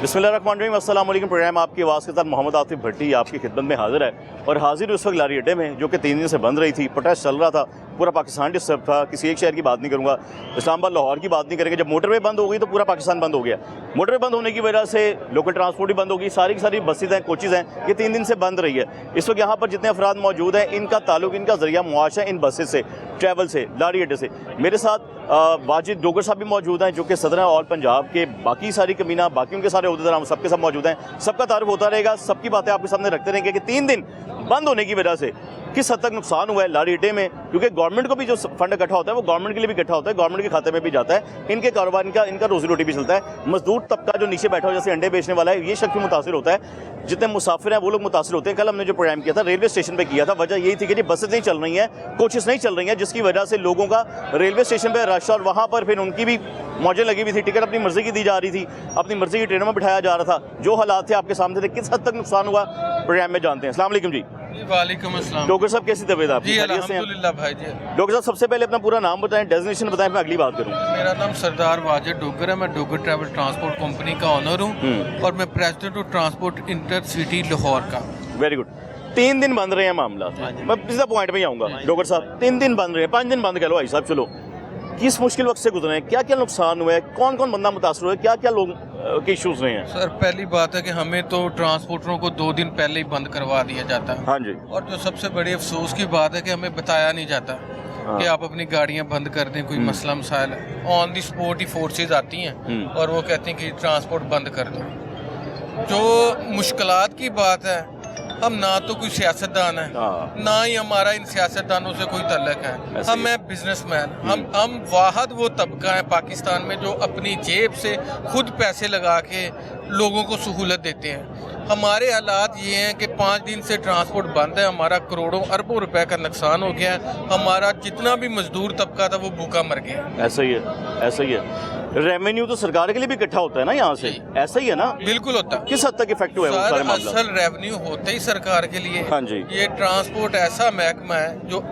बिस्मिल्लाहिर्रहमानिर्रहीम, अस्सलाम वालेकुम। प्रोग्राम आपकी आवाज़ के साथ मोहम्मद आतिफ भट्टी आपकी खिदमत में हाजिर है और हाजिर उस वक्त लारी अड्डे में जो कि 3 दिन से बंद रही थी। प्रोटेस्ट चल रहा था, पूरा पाकिस्तान डिस्टर्ब था। किसी एक शहर की बात नहीं करूँगा, इस्लामाबाद लाहौर की बात नहीं करेंगे। जब मोटरवे बंद हो गई तो पूरा पाकिस्तान बंद हो गया। मोटरवे बंद होने की वजह से लोकल ट्रांसपोर्ट भी बंद होगी, सारी की सारी बसेज हैं, कोचेज़ हैं, ये 3 दिन से बंद रही है। इस वक्त यहाँ पर जितने अफराद मौजूद हैं इनका ताल्लुक, इनका जरिया मुआश है इन बसेज से, ट्रैवल से, लारी अड्डे से। मेरे साथ वाजिद डोगर साहब भी मौजूद हैं जो कि सदर ऑल पंजाब के, बाकी सारी कमीना, बाकी उनके सारे उहदेदार सबके सब मौजूद हैं। सबका तारुफ होता रहेगा, सबकी बातें आपके सामने रखते रहेंगे कि 3 दिन बंद होने की वजह से किस हद तक नुकसान हुआ है लारी अड्डे में, क्योंकि गवर्नमेंट को भी जो फंड इकट्ठा होता है वो गवर्नमेंट के लिए भी इकट्ठा होता है, गवर्नमेंट के खाते में भी जाता है, इनके कारोबार इनका रोजी रोटी भी चलता है। मजदूर तबका जो नीचे बैठा हो, जैसे अंडे बेचने वाला है, ये शख्स भी मुतासिर होता है। जितने मुसाफिर हैं वो लोग मुतासिर होते हैं। कल हमने जो प्रोग्राम किया था रेलवे स्टेशन पर किया था, वजह यही थी कि जी बसेज नहीं चल रही हैं, कोचेस नहीं चल रही हैं, जिसकी वजह से लोगों का रेलवे स्टेशन पर रश, और वहाँ पर फिर उनकी भी मौजें लगी हुई थी, टिकट अपनी मर्जी की दी जा रही थी, अपनी मर्जी की ट्रेनों में बिठाया जा रहा था। जो हालात थे आपके सामने थे, किस हद तक नुकसान हुआ प्रोग्राम में जानते हैं। अस्सलाम वालेकुम जी। वालेकुम अस्सलाम। डॉक्टर साहब कैसी तबीयत आपकी? जी अल्हम्दुलिल्लाह भाई जी। डॉक्टर साहब सबसे पहले अपना पूरा नाम बताएं, डेजिग्नेशन बताएं, मैं अगली बात करूं। मेरा नाम सरदार वाजिद डोगर है, मैं डोगर ट्रैवल ट्रांसपोर्ट कंपनी का ऑनर हूं और मैं प्रेसिडेंट हूं ट्रांसपोर्ट इंटरसिटी लाहौर का। Very good. 3 दिन बंद रहे हैं मामला, मैं सीधा पॉइंट पे ही आऊँगा। डॉक्टर साहब 3 दिन बंद रहे, 5 दिन बंद कह लो भाई साहब, चलो किस मुश्किल वक्त से गुजरे हैं, क्या क्या नुकसान हुआ है, कौन कौन बंदा मुतासर हुआ है, क्या क्या लोग के इशूज़ रहे हैं? सर पहली बात है कि हमें तो ट्रांसपोर्टरों को 2 दिन पहले ही बंद करवा दिया जाता है। हाँ जी। और जो सबसे बड़ी अफसोस की बात है कि हमें बताया नहीं जाता कि आप अपनी गाड़ियां बंद कर दें, कोई मसला मसाइल है, on the spot he forces आती हैं और वो कहती हैं कि ट्रांसपोर्ट बंद कर दो। जो मुश्किलात की बात है, हम ना तो कोई सियासतदान है, ना ही हमारा इन सियासतदानों से कोई तल्लक है। हम हैं बिजनेसमैन, हम वाहद वो तबका है पाकिस्तान में जो अपनी जेब से खुद पैसे लगा के लोगों को सहूलत देते हैं। हमारे हालात ये हैं कि 5 दिन से ट्रांसपोर्ट बंद है, हमारा करोड़ों अरबों रुपए का नुकसान हो गया है, हमारा जितना भी मजदूर तबका था वो भूखा मर गया। ऐसा ही है, ऐसा ही है। रेवेन्यू तो सरकार के लिए भी इकट्ठा होता है ना यहाँ से, ऐसा ही है ना? बिल्कुल होता है। किस हद तक इफेक्ट हुआ है वो सारे मामला? असल रेवेन्यू होता ही सरकार के लिए। हाँ जी। ये ट्रांसपोर्ट ऐसा महकमा है जो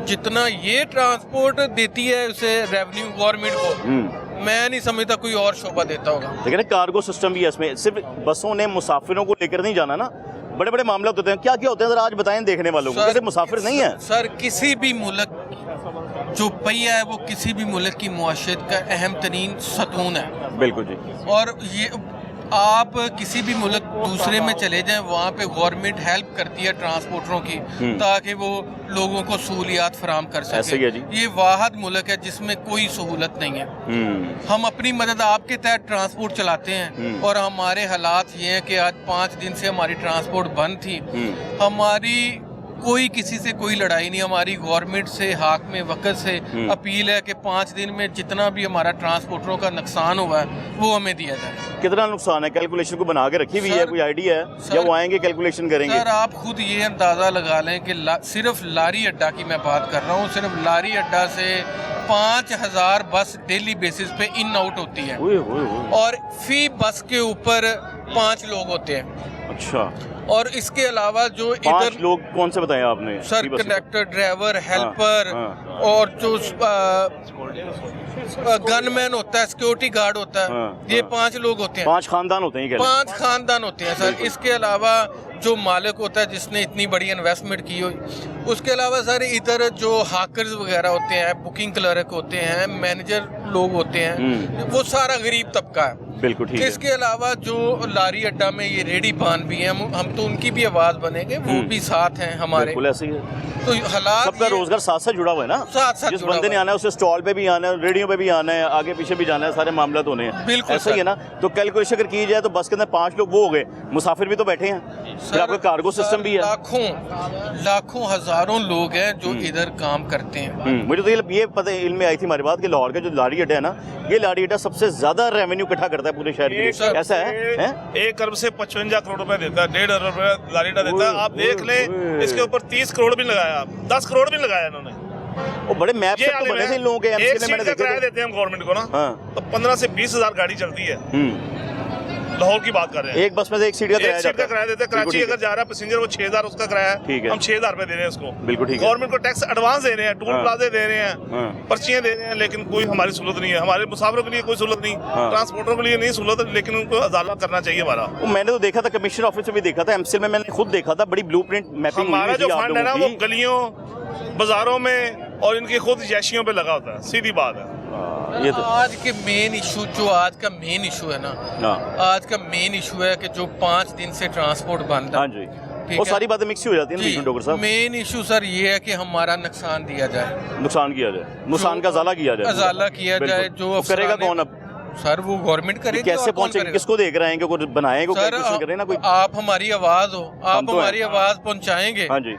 जितना ये ट्रांसपोर्ट देती है उसे रेवेन्यू गवर्नमेंट को, मैं नहीं समझता कोई और शोबा देता होगा। लेकिन कार्गो सिस्टम भी है इसमें, सिर्फ बसों ने मुसाफिरों को लेकर नहीं जाना ना, बड़े बड़े मामले होते हैं। क्या क्या होते हैं जरा आज बताएं देखने वालों को, जैसे मुसाफिर नहीं है। सर किसी भी मुल्क जो पहिया है वो किसी भी मुल्क की मुआशरत का अहम तरीन सतून है। बिल्कुल जी। और ये आप किसी भी मुल्क दूसरे में चले जाएं, वहाँ पे गवर्नमेंट हेल्प करती है ट्रांसपोर्टरों की ताकि वो लोगों को सहूलियात फराम कर सके। ये वाहद मुल्क है जिसमें कोई सहूलत नहीं है। हम अपनी मदद आपके तहत ट्रांसपोर्ट चलाते हैं और हमारे हालात ये हैं कि आज 5 दिन से हमारी ट्रांसपोर्ट बंद थी। हमारी कोई किसी से कोई लड़ाई नहीं, हमारी गवर्नमेंट से, हाकिम वक्त से अपील है कि 5 दिन में जितना भी हमारा ट्रांसपोर्टरों का नुकसान हुआ है वो हमें दिया जाए। कितना नुकसान है? कैलकुलेशन को बना के रखी हुई है, कोई आइडिया है या वो आएंगे कैलकुलेशन करेंगे? सर आप खुद ये अंदाजा लगा लें कि सिर्फ लारी अड्डा की मैं बात कर रहा हूँ, सिर्फ लारी अड्डा से 5000 बस डेली बेसिस पे इन आउट होती है और फी बस के ऊपर 5 लोग होते हैं। अच्छा। और इसके अलावा जो 5 इधर लोग कौन से बताए आपने? सर कंडक्टर, ड्राइवर, हेल्पर और जो गनमैन होता है, सिक्योरिटी गार्ड होता है, ये 5 लोग होते हैं। 5 खानदान होते हैं? 5 खानदान होते हैं सर। इसके अलावा जो मालिक होता है जिसने इतनी बड़ी इन्वेस्टमेंट की हो, उसके अलावा सर इधर जो हाकर्स वगैरह होते हैं, बुकिंग क्लर्क होते हैं, मैनेजर लोग होते हैं, वो सारा गरीब तबका है। बिल्कुल ठीक है। इसके अलावा जो लारी अड्डा में ये रेडी पान भी हैं, हम तो उनकी भी आवाज बनेंगे, वो भी साथ हैं हमारे। बिल्कुल ऐसे ही है। तो हालात सबका रोजगार साथ साथ जुड़ा हुआ है ना, साथ जिस बंदे ने आना है उसे स्टॉल पे भी आना है, रेडियो पे भी आना है, आगे पीछे भी जाना है, सारे मामला तो होने हैं। बिल्कुल ऐसा ही है ना। तो कैलकुलेशन अगर की जाए तो बस के अंदर 5 लोग वो हो गए, मुसाफिर भी तो बैठे हैं, फिर आपका कार्गो सिस्टम भी है। लाखों हजारों लोग हैं जो इधर काम करते हैं। मुझे तो ये पता इल्म में आई थी हमारी बात कि लाहौर का जो लारी अड्डा है ना, ये लारी अड्डा सबसे ज्यादा रेवेन्यू इकट्ठा करता है पूरे शहर के लिए। ऐसा है? 1 अरब से 55 करोड़ रुपए देता है, 1.5 अरब रुपए लारी अड्डा देता है। आप देख लें, इसके ऊपर 30 करोड़ भी लगाया, 10 करोड़ भी लगाया इन्होंने। वो बड़े मैप से तो बने थे इन लोगों के। एक सीट का किराया देते हैं हम गवर्नमेंट को ना, तो 15 से 20 हजार गाड़ी चलती है। लाहौर की बात कर रहे हैं। एक बस में से एक सीट का एक सीट का किराया देते हैं। कराची अगर जा रहा है पैसेंजर वो 6000 उसका किराया है, ठीक है। हम 6000 रुपए दे रहे हैं उसको। बिल्कुल ठीक है। गवर्नमेंट को टैक्स एडवांस दे रहे हैं, टोल हाँ। प्लाजे दे रहे हैं, हाँ। पर्चियां दे रहे हैं, लेकिन कोई हमारी सहूलत नहीं है। हमारे मुसाफिरों के लिए कोई सहूलत नहीं, हाँ। ट्रांसपोर्टरों के लिए नहीं सहूलत, लेकिन उनको अदालत करना चाहिए हमारा। वो मैंने तो देखा था, कमिश्नर ऑफिस में भी देखा था, एमसीएल में मैंने खुद देखा था, बड़ी ब्लूप्रिंट मैपिंग हमारा जो फंड है ना वो गलियों बाजारों में और इनकी खुद जैशियों पे लगा होता है, सीधी बात है। ये तो आज के मेन इशू जो आज का मेन इशू है ना, हाँ आज का मेन इशू है कि जो 5 दिन से ट्रांसपोर्ट बंद है। हाँ जी, ठीक वो है। सारी बातें मिक्स हो जाती है ना बीच में डॉक्टर साहब। मेन इशू सर ये है कि हमारा नुकसान दिया जाए, नुकसान किया जाए, नुकसान का अजाला किया जाए, अजाला किया बिल्कुल। जाए। जो तो करेगा अफसराने- कौन अब? सर वो गवर्नमेंट करेगी। कैसे और कौन पहुंचे, करेगा? किसको देख रहे हैं कि कुछ बनाए, सर कुछ करें ना कोई। आप हमारी आवाज हो, आप तो हैं। हमारी आवाज पहुंचाएंगे, हाँ जी,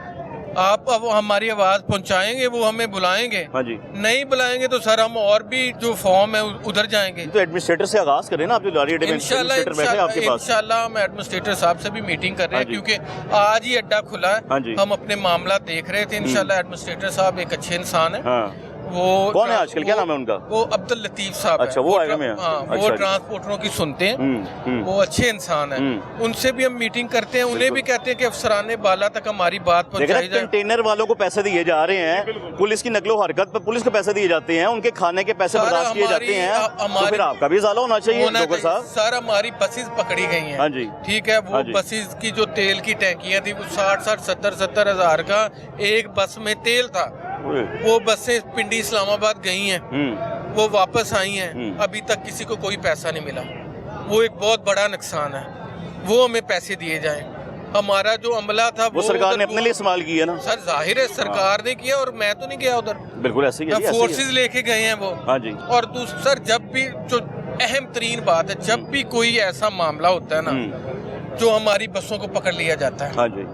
आप अब हमारी आवाज पहुंचाएंगे, वो हमें बुलाएंगे। हाँ जी। नहीं बुलाएंगे तो सर हम और भी जो फॉर्म है उधर जाएंगे। तो एडमिनिस्ट्रेटर से आगाज करें ना, आप जो लारी अड्डे में इंशाल्लाह एडमिनिस्ट्रेटर बैठे हैं आपके पास। इंशाल्लाह हम एडमिनिस्ट्रेटर साहब से भी मीटिंग कर रहे हैं, हाँ जी। क्योंकि आज ही अड्डा खुला हाँ है। जी। हम अपने मामला देख रहे थे। इंशाल्लाह एडमिनिस्ट्रेटर साहब एक अच्छे इंसान है। हाँ, वो कौन है आजकल, क्या नाम है उनका? वो अब्दुल लतीफ साहब अच्छा, वो आए हुए हैं। हाँ, अच्छा, वो अच्छा। ट्रांसपोर्टरों की सुनते हैं। हम्म। वो अच्छे इंसान है। उनसे भी हम मीटिंग करते हैं, उन्हें भी कहते हैं कि अफसराने बाला तक हमारी बात देख पहुंचाई रहे जाए। कंटेनर वालों को पैसे दिए जा रहे हैं, पुलिस की नकलो हरकत पर पुलिस को पैसे दिए जाते हैं, उनके खाने के पैसे सर, बर्दाश्त किए हमारी- जाते हैं, तो हमारी- फिर आपका भी इजाला होना चाहिए होना डॉक्टर चाहिए। साहब। सर हमारी बसेस पकड़ी गई हैं। हाँ जी। ठीक है, हाँ वो जी। बसेस की जो तेल की टैंकियां थी वो 60-70 हजार का एक बस में तेल था। वो बसें पिंडी इस्लामाबाद गई हैं, वो वापस आई हैं, अभी तक किसी को कोई पैसा नहीं मिला। वो एक बहुत बड़ा नुकसान है, वो हमें पैसे दिए जाएं। हमारा जो अमला था वो सरकार उधर ने अपने लिए इस्तेमाल किया ना। सर जाहिर है सरकार ने किया, और मैं तो नहीं गया उधर। बिल्कुल ऐसे ही है जी, ऐसे ही है। फोर्सेस लेके गए हैं वो। हाँ जी। और दूसरा सर जब भी जो अहम तरीन बात है, जब भी कोई ऐसा मामला होता है ना जो हमारी बसों को पकड़ लिया जाता है, हाँ जी।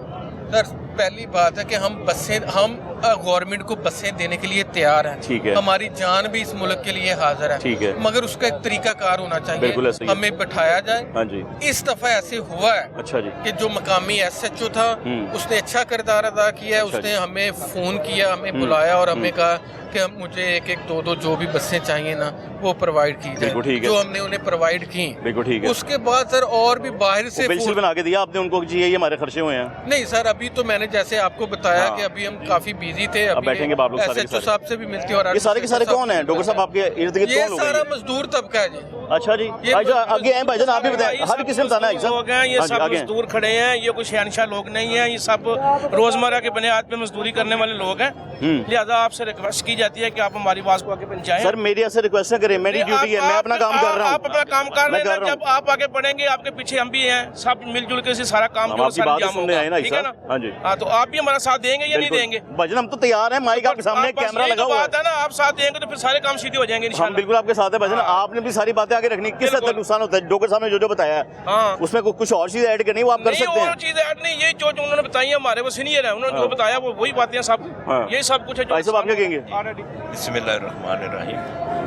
सर पहली बात है कि हम गवर्नमेंट को बसें देने के लिए तैयार हैं। ठीक है। हमारी जान भी इस मुल्क के लिए हाजिर है। ठीक है। मगर उसका एक तरीकाकार होना बिल्कुल चाहिए, ऐसे ही है। हमें बैठाया जाए। हाँ जी। इस दफा ऐसे हुआ है अच्छा जी। कि जो मकामी SHO था उसने अच्छा किरदार अदा किया है। अच्छा उसने हमें फोन किया, हमें बुलाया और हमें कहा कि हम मुझे एक दो जो भी बसें चाहिए ना वो प्रोवाइड की बिल्कुल ठीक जाए, है। जो हमने उन्हें प्रोवाइड की। बिल्कुल ठीक है। उसके बाद सर और भी बाहर से पेंसिल बना के दिया आपने उनको जी, ये हमारे खर्चे हुए हैं? नहीं सर, अभी तो मैंने जैसे आपको बताया हाँ। कि अभी हम काफी बिजी थे। अब बैठेंगे बाप लोग सारे के SHO सारे। साहब से भी मिलते हैं। और ये सारे के सारे कौन हैं डॉक्टर साहब आपके इर्द गिर्द? ये कौन लोग हैं सारा ये? मजदूर तबका है जी। अच्छा जी। ये अच्छा आगे हैं भाईजान, आप भी बताएं, हर किसी ने बताना है लोग हैं, ये सब मजदूर खड़े हैं, ये कोई शहनशाह लोग नहीं है, ये सब रोजमर्रा के बुनियाद पे मजदूरी करने वाले लोग हैं। लिहाजा आपसे रिक्वेस्ट की जाती है कि आप हमारी आवाज को आगे पहुंचाएं। सर मेरी ऐसे रिक्वेस्ट करें, मेरी ड्यूटी है, मैं अपना काम कर रहा हूँ। आप अपना काम कर मैं रहे कर हैं, रहा जब आप आगे बढ़ेंगे आपके पीछे हम भी हैं, सब मिलजुल के इसे सारा काम हम जो आपकी सारा बात जाम सुनने आए ना, होगा, ठीक है ना? हाँ जी। हाँ, तो आप भी हमारा साथ देंगे या नहीं देंगे? भाईजान हम तो तैयार हैं, माइक आपके सामने, आप बस कैमरा यही लगा तो हुआ बात है। है ना, आप साथ देंगे तो फिर सारे काम सीधे हो जाएंगे हम इंशाल्लाह। बिल्कुल आपके साथ है भाईजान। आपने भी सारी बातें आगे रखनी, किस हद तक नुकसान होता है डॉक्टर साहब ने जो बताया है, हाँ। उसमें कुछ और चीज ऐड करनी वो आप कर नहीं, सकते और हैं। चीज ऐड नहीं, यही जो उन्होंने बताई है, हमारे वो सीनियर है, उन्होंने जो बताया वो वही बातें हैं सब, हाँ। यही सब कुछ है जो भाई साहब आप क्या कहेंगे? बिस्मिल्लाहिर्रहमानिर्रहीम।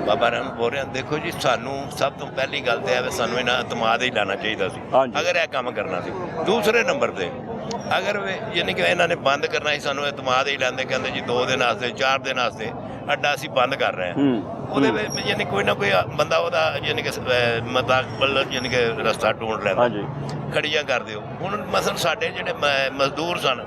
बाबा रहम बोल रहे हैं, देखो जी सानू सब तो पहली गल तो है सानू इन्हां इतमाद ही लाना चाहिए सी हाँ जी। अगर यह काम करना सी। दूसरे नंबर पे अगर यानी कि इन्होंने बंद करना ही सानू इतमाद ही लाते, कहते जी 2 दिन वास्ते 4 दिन वास्ते अड्डा ਅਸੀਂ ਬੰਦ ਕਰ ਰਹੇ ਹਾਂ। ਉਹਦੇ ਵਿੱਚ ਯਾਨੀ ਕੋਈ ਨਾ ਕੋਈ ਬੰਦਾ ਉਹਦਾ ਯਾਨੀ ਕਿ ਮਤਲਬ ਯਾਨੀ ਕਿ ਰਸਤਾ ਢੂੰਡ ਲੈਂਦਾ। ਹਾਂਜੀ। ਖੜੀਆਂ ਕਰ ਦਿਓ ਹੁਣ ਮਸਲ ਸਾਡੇ ਜਿਹੜੇ ਮਜ਼ਦੂਰ ਸਨ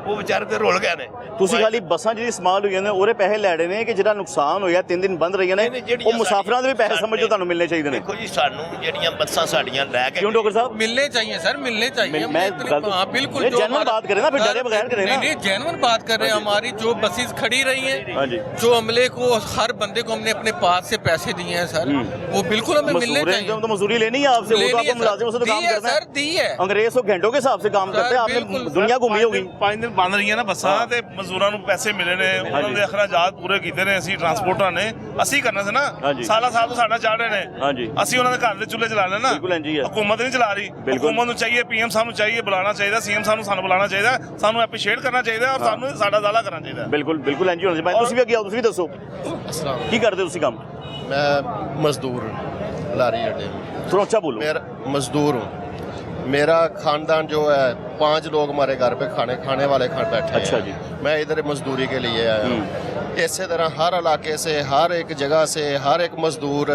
ਉਹ ਵਿਚਾਰੇ ਤੇ ਰੁਲ ਗਏ ਨੇ। ਤੁਸੀਂ ਖਾਲੀ ਬੱਸਾਂ ਜਿਹੜੀ ਇਸਤੇਮਾਲ ਹੋਈਆਂ ਨੇ ਉਹਦੇ ਪੈਸੇ ਲੈਣੇ ਨੇ ਕਿ ਜਿਹੜਾ ਨੁਕਸਾਨ ਹੋਇਆ 3 ਦਿਨ ਬੰਦ ਰਹੀਆਂ ਨੇ ਉਹ ਮੁਸਾਫਰਾਂ ਦੇ ਵੀ ਪੈਸੇ ਸਮਝੋ ਤੁਹਾਨੂੰ ਮਿਲਣੇ ਚਾਹੀਦੇ ਨੇ। ਦੇਖੋ ਜੀ ਸਾਨੂੰ ਜਿਹੜੀਆਂ ਬੱਸਾਂ ਸਾਡੀਆਂ ਲੈ ਕੇ क्यों डॉक्टर साहब? मिलने चाहिए सर, मिलने चाहिए। मैं हाँ बिल्कुल। जेन्युइन बात करें ना, फिर डरे बगैर करें ना। नहीं, जेन्युइन बात कर रहे हैं। हमारी जो बसेस खड़ी रही हैं, हाँ जी। जो अमले को हर बंदे को हमने अपने पास से पैसे दिए हैं सर, वो बिल्कुल हमें मिलने मजदूर हैं, चाहिए। तो मजदूरी लेनी है आपसे, वो तो आपको मुलाजिम से तो काम करना है। सर दी है अंग्रेज तो घंटों के हिसाब से काम करते हैं, आपने बिल्कुल। दुनिया घूमी होगी। 5 ਦਿਨ ਬੰਦ ਰਹੀਆਂ ਨਾ ਬੱਸਾਂ ਤੇ ਮਜ਼ਦੂਰਾਂ ਨੂੰ ਪੈਸੇ ਮਿਲੇ ਨੇ, ਉਹਨਾਂ ਦੇ ਅਖਰਾਜਾਤ ਪੂਰੇ ਕੀਤੇ ਨੇ ਅਸੀਂ ਟਰਾਂਸਪੋਰਟਰਾਂ ਨੇ। ਅਸੀਂ ਕਰਨਾ ਸੀ ਨਾ, ਹਾਂਜੀ। ਸਾਲਾ ਸਾਲ ਤੋਂ ਸਾਡਾ ਚੱਲ ਰਹੇ ਨੇ। ਹਾਂਜੀ। ਅਸੀਂ ਉਹਨਾਂ ਦੇ ਘਰ ਦੇ ਚੁੱਲ੍ਹੇ ਚਲਾ ਲੈਣਾ। ਬਿਲਕੁਲ ਇੰਝ ਹੀ ਹੈ। हुकूमत नहीं चला रही। बिल्कुल। हुकूमत ਨੂੰ ਚਾਹੀਏ, PM ਸਾਹਿਬ ਨੂੰ ਚਾਹੀਏ, ਬੁਲਾਉਣਾ ਚਾਹੀਦਾ, CM ਸਾਹਿਬ ਨੂੰ ਸਾਨੂੰ ਬੁਲਾਉਣਾ ਚਾਹੀਦਾ, ਸਾਨੂੰ ਐਪਰੀਸ਼ੀਏਟ ਕਰਨਾ ਚਾਹੀਦਾ ਔਰ ਸਾਨੂੰ ਸਾਡਾ ਜ਼ਾਲਾ ਕਰਨਾ ਚਾਹੀਦਾ। ਬਿਲਕੁਲ ਬਿਲकुल ਇੰਝ ਹੋਣਾ ਚਾਹੀਦਾ। ਤੁਸੀਂ ਵੀ ਅੱਗੇ ਆਓ, ਤੁਸੀਂ ਵੀ ਦੱਸੋ ਕੀ ਕਰਦੇ ਹੋ ਤੁਸੀਂ ਕੰਮ? मैं मजदूर हूँ लारी अड्डे में। थोड़ा अच्छा बोलो। मेरा मजदूर हूँ। मेरा खानदान जो है 5 लोग हमारे घर पे खाने वाले बैठे अच्छा हैं। जी। मैं इधर मजदूरी के लिए आया हूँ। इसी तरह हर इलाके से, हर एक जगह से, हर एक मजदूर,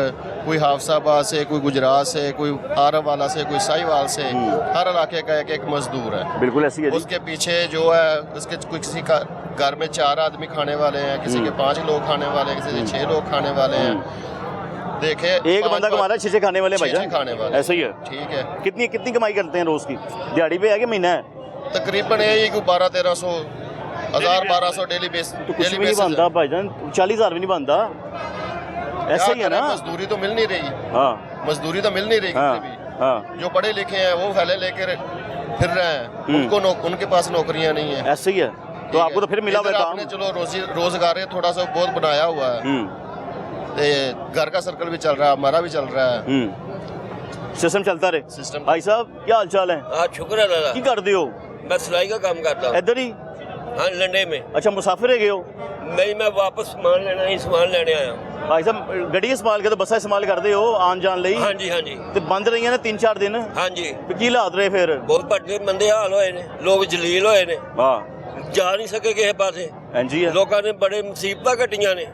कोई हाफसाबाद से, कोई गुजरात से, कोई आरब वाला से, कोई साहिवाल से, हर इलाके का एक एक मजदूर है। बिल्कुल ऐसी है जी। उसके पीछे जो है उसके किसी का घर में 4 आदमी खाने वाले हैं, किसी के 5 लोग खाने वाले हैं, किसी के 6 लोग खाने वाले हैं। देखे एक बंदा कमा रहा है 6 खाने वाले भाई 6 खाने वाले, ऐसा ही है। ठीक है। कितनी कमाई करते हैं रोज की? दिहाड़ी पे है कि महीना है? तकरीबन यही 1200-1300 1000-1200 डेली बेस तो कुछ भी नहीं बनता भाईजान, 40,000 भी नहीं बनता। ऐसा ही है ना। मजदूरी तो मिल नहीं रही। हाँ मजदूरी तो मिल नहीं रही हाँ कितनी भी। हाँ, जो पढ़े लिखे हैं वो फैले लेकर फिर रहे हैं, उनके पास नौकरियां नहीं है। ऐसे ही है। तो आपको तो फिर मिला हुआ इधर काम। आपने चलो रोजगार थोड़ा सा बहुत बनाया हुआ है। ते घर का सर्कल भी चल रहा है, हमारा भी चल रहा है। सिस्टम चलता रहे। सिस्टम भाई साहब क्या हाल चाल है? हाँ शुक्र है दादा। की कर दियो? मैं सिलाई का काम करता हूँ। इधर ही? हाँ लंडे में। अच्छा मुसाफिर है गए हो? नहीं मैं वापस सामान लेने आया हूँ। भाई साहब गड्डी इस्तेमाल के तो बसा इस्तेमाल करते हो आन जान ਲਈ? हाँ जी हाँ जी। ਤੇ ਬੰਦ ਰਹੀਆਂ ਨੇ 3-4 ਦਿਨ? हाँ जी। ਤੇ ਕੀ ਹਾਲਾਤ ਰਹੇ ਫਿਰ? बहुत बड़े मंदे हाल होए ने, लोग जलील होए ने, ਹਾਂ जा नहीं सके किसी पासे। ਇੰਜੀ ਹੈ लोगों ने बड़े मुसीबतां कटियां ने,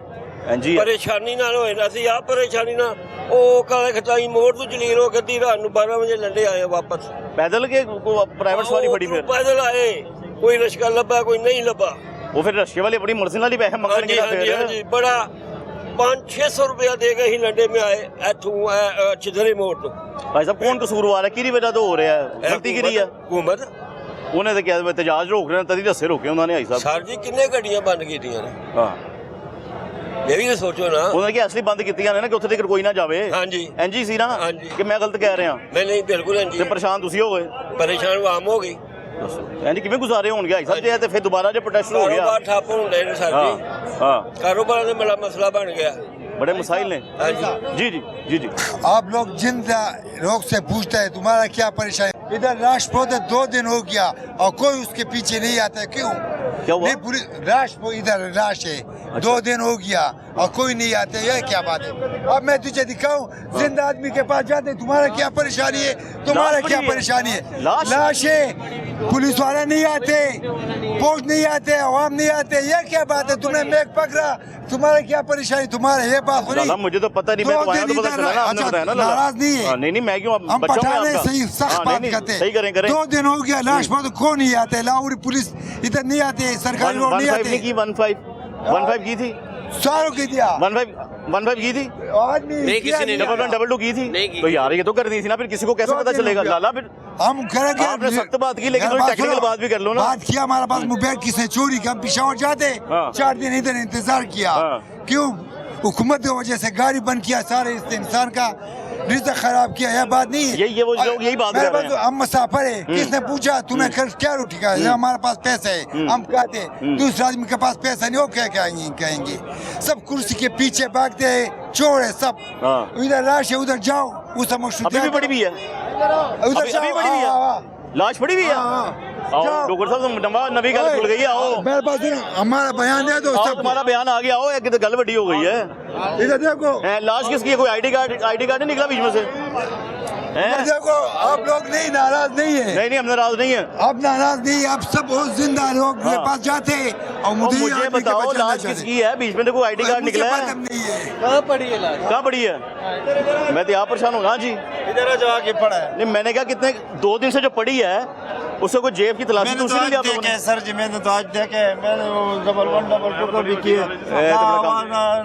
ਇੰਜੀ ਹੈ। परेशानी नाल होए ने। ਅਸੀਂ ਆਪ परेशानी नाल ਉਹ ਕਾਲੇ ਖਤਾਈ ਮੋੜ ਤੋਂ ਜਲੀਲ ਹੋ ਕੇ ਅੱਧੀ ਰਾਤ ਨੂੰ 12 ਵਜੇ ਲੰਡੇ ਆਏ ਵਾਪਸ। ਪੈਦਲ ਕੇ ਪ੍ਰਾਈਵੇਟ ਸਵਾਰੀ ਫੜੀ ਫਿਰ? पैदल आए, कोई रिश्का लभा कोई नहीं लभा। ਉਹ ਫਿਰ ਰਸ਼ਕੇ ਵਾਲੇ ਬੜੀ ਮਰਜ਼ੀ ਨਾਲ ਹੀ ਪੈਸੇ हाँ ਮੰਗਣਗੇ जी ਨਾ हाँ जी हाँ ਫਿਰ। जी। बड़ा 500-600 रुपया दे के ही लंडे में आए इथों चिधरे मोड़ तो। ਭਾਈ ਸਾਹਿਬ ਕੌਣ ਕਸੂਰਵਾਰ ਹੈ? ਕਿਹਦੀ ਵਜ੍ਹਾ ਤੋਂ ਹੋ ਰਿਹਾ ਹੈ? ਗਲਤੀ ਕਿਹਦੀ ਹੈ? हुकूमत। ਉਹਨੇ ਤਾਂ ਕਿਹਾ ਵੀ ਤਜਾਜ ਰੋਕ ਰਹੇ ਨੇ, ਤਦੀ ਰਸੇ ਰੋਕੇ ਉਹਨਾਂ ਨੇ ਭਾਈ ਸਾਹਿਬ। सर जी किन्ने गड्डियां बंद कीतियां ने, ਹਾਂ ये भी तो सोचो ना। ਉਹਨਾਂ ਨੇ ਕਿਹਾ ਅਸਲੀ ਬੰਦ ਕੀਤੀਆਂ ਨੇ ਨਾ ਕਿ ਉੱਥੇ ਤੱਕ ਕੋਈ ਨਾ ਜਾਵੇ। हाँ जी ਇੰਜੀ ਸੀ ਨਾ हाँ जी। ਕਿ ਮੈਂ ਗਲਤ ਕਹਿ ਰਿਹਾ? नहीं नहीं बिल्कुल हाँ ਤੇ जी। ਪਰੇਸ਼ਾਨ ਤੁਸੀਂ ਹੋ ਗਏ? परेशान आम हो गई। ਇੰਜ ਕਿਵੇਂ ਗੁਜ਼ਾਰੇ ਹੋਣਗੇ ਭਾਈ ਸਾਹਿਬ? ਜੇ ਤੇ ਫਿਰ ਦੁਬਾਰਾ ਜੇ ਪ੍ਰੋਟੈਸਟ ਹੋ ਗਿਆ। कारोबार ठप होंगे ने सर हाँ जी। हाँ कारोबार से बड़ा मसला बन गया। बड़े मसाइल ने। हाँ जी जी जी जी जी। आप लोग जिन लोग से पूछते हैं तुम्हारा क्या परेशानी? इधर राष्ट्रपति 2 दिन हो गया और कोई उसके पीछे नहीं आता है। क्यों? क्या हुआ? नहीं पूरी राष्ट्र इधर राष्ट्र है 2 दिन हो गया और कोई नहीं आते। यह क्या बात है? अब मैं तुझे दिखाऊं जिंदा आदमी के पास जाते, तुम्हारा क्या परेशानी है? तुम्हारा लाश क्या पड़ी है। परेशानी है? लाश? लाश है, पुलिस वाले नहीं आते, फौज नहीं आते, अवाम नहीं आते। यह क्या बात है? तुमने मेघ पकड़ा, तुम्हारा क्या परेशानी? तुम्हारा ये बात हो लाला रही। मुझे तो पता नहीं, मैं तो आया तो पता चला ना, आपने अच्छा, बताया ना लाला। नाराज नहीं है। हाँ, नहीं नहीं मैं क्यों हम बच्चा हूँ पठाने आपका। सही सख्त हाँ, बात नहीं, करते। सही करें 2 दिन हो गया लाश पर तो कौन नहीं आते? लाहौरी पुलिस इधर नहीं आते, सरकारी लोग नहीं 15 नहीं आते। की 15 की थी? सारों की दिया 15 की थी? आदमी नहीं, किसी ने डबल 1 की थी? नहीं की। तो यार ये तो करनी थी ना, फिर किसी को कैसे 2 पता दिन चलेगा? हो गया। लाला फिर हम करेंगे। आपने सख्त बात की, लेकिन थोड़ी टेक्निकल बात भी कर लो ना। बात किया, हमारे पास मोबाइल किसने चोरी किया? हम पिशावर जाते हाँ। 4 दिन इधर इंतजार किया। हाँ। क्यों? हुकूमत की वजह से गाड़ी बंद किया, सारे इस इंसान का रिश्ता खराब किया। यह बात नहीं है। ये वो लोग यही बात कर रहे हैं। हम मुसाफिर है, किसने पूछा तुम्हें क्या रोटी का? हमारे पास पैसा है, हम कहते हैं। दूसरे आदमी के पास पैसा नहीं, वो क्या कहेंगे? सब कुर्सी के पीछे भागते हैं, चोर है सब। हाँ। इधर लाश है, उधर जाओ, उस अभी भी पड़ी हुई है? उधर अभी पड़ी हुई है? लाश पड़ी हुई है? आओ डॉक्टर साहब, नवी गल खुल गई है। आओ मेरे पास हमारा बयान है तो आओ, तुम्हारा बयान आ गया। आओ, एक तो गल बड़ी हो गई है। इधर देखो, लाश किसकी है? कोई आईडी कार्ड नहीं निकला बीच में से? इधर देखो। आप लोग नहीं नाराज नहीं है? नहीं नहीं, हम नाराज नहीं है। आप नाराज नहीं है, आप सब बहुत जिंदा लोग के हाँ। पास जाते हैं और और मुझे मुझे बताओ लाश किसकी है? बीच में तो कोई आईडी कार्ड निकला है? नहीं है। कहाँ पड़ी है? मैं तो यहाँ परेशान हूँ। हाँ जी, इधर जाके पड़ा है। नहीं मैंने कहा कितने 2 दिन से जो पड़ी है उससे कोई जेब की तलाशी मैंने तो तो नहीं आज लिया आप लोगों देखे ने? सर जी, मैंने तो आज देखे। मैंने वो डबल 1 डबल 2 को भी किया,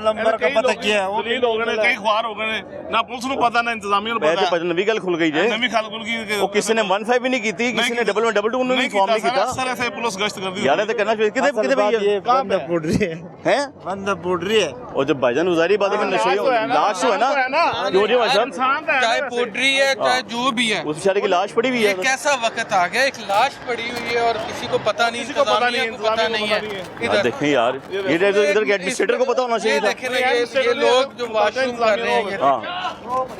नंबर का पता किया। वो दलील हो गए, कई ख्वार हो गए, ना पुलिस को पता ना इंतजामिया को मैं पता तो नवी गल खुल गई जे। नवी खाल खुल गई। वो किसी ने 15 भी नहीं की थी, किसी ने डबल 1 डबल 2 उन्होंने इन्फॉर्म नहीं किया। सर ऐसे पुलिस गश्त कर दी यार तो करना चाहिए। कितने भैया ये बंद फूट रही है, हैं? बंद फूट रही है। और जब भाईजान उजारी बात है कि नशे लाश जो है ना, जो जो भाईजान चाहे पोट्री है चाहे जो भी है, उस बेचारे की लाश पड़ी हुई ये है। कैसा वक्त आ गया? एक लाश पड़ी हुई है और किसी को पता नहीं, इंतजामिया को पता नहीं है। यार देखें यार, ये इधर के एडमिनिस्ट्रेटर को पता होना ये चाहिए था। देखें ना, ये लोग जो वॉशरूम कर रहे हैं, ये हाँ,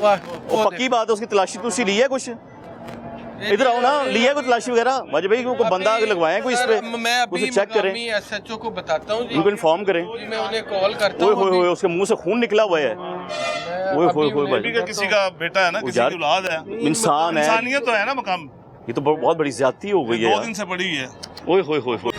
वाह, वो पक्की बात है। उसकी तलाशी तुशी ली है कुछ? इधर आओ ना, लिया कोई तलाशी वगैरह? वाजब भाई को बंदा लगवाएं कोई इस पे, मैं अभी उसे चेक करें, SHO को बताता हूँ जी, उनको इन्फॉर्म करें। मैं उन्हें कॉल करता ओए हूँ होए अभी। होए, उसके मुंह से खून निकला हुआ है। ओए होए होए किसी का बेटा है ना, किसी यार, की औलाद है, इंसान है। इंसानियत तो है ना मकाम। ये तो बहुत बड़ी ज्यादती हो गई है 2 दिन से पड़ी है। ओए होए होए होए।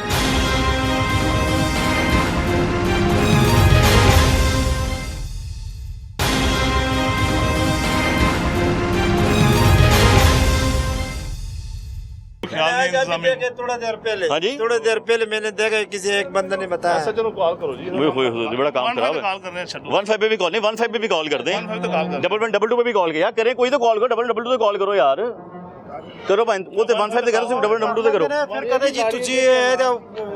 थोड़ा देर पहले, हाँ जी? थोड़ी देर पहले मैंने देखा किसी एक बंदे ने बताया। ऐसा चलो कॉल करो जी। ओए होए होए, बड़ा काम खराब है। कॉल कर रहे हैं, छड्डो। 15 पे भी कॉल नहीं, 15 पे भी कॉल कर दें। 15 तो कॉल कर। 1122 पे भी कॉल किया करें, कोई तो कॉल करो, 1122 पे कॉल करो यार, करो भाई। वो तो 15 पे करो, सिर्फ 1122 पे करो। फिर कहते जी तुझे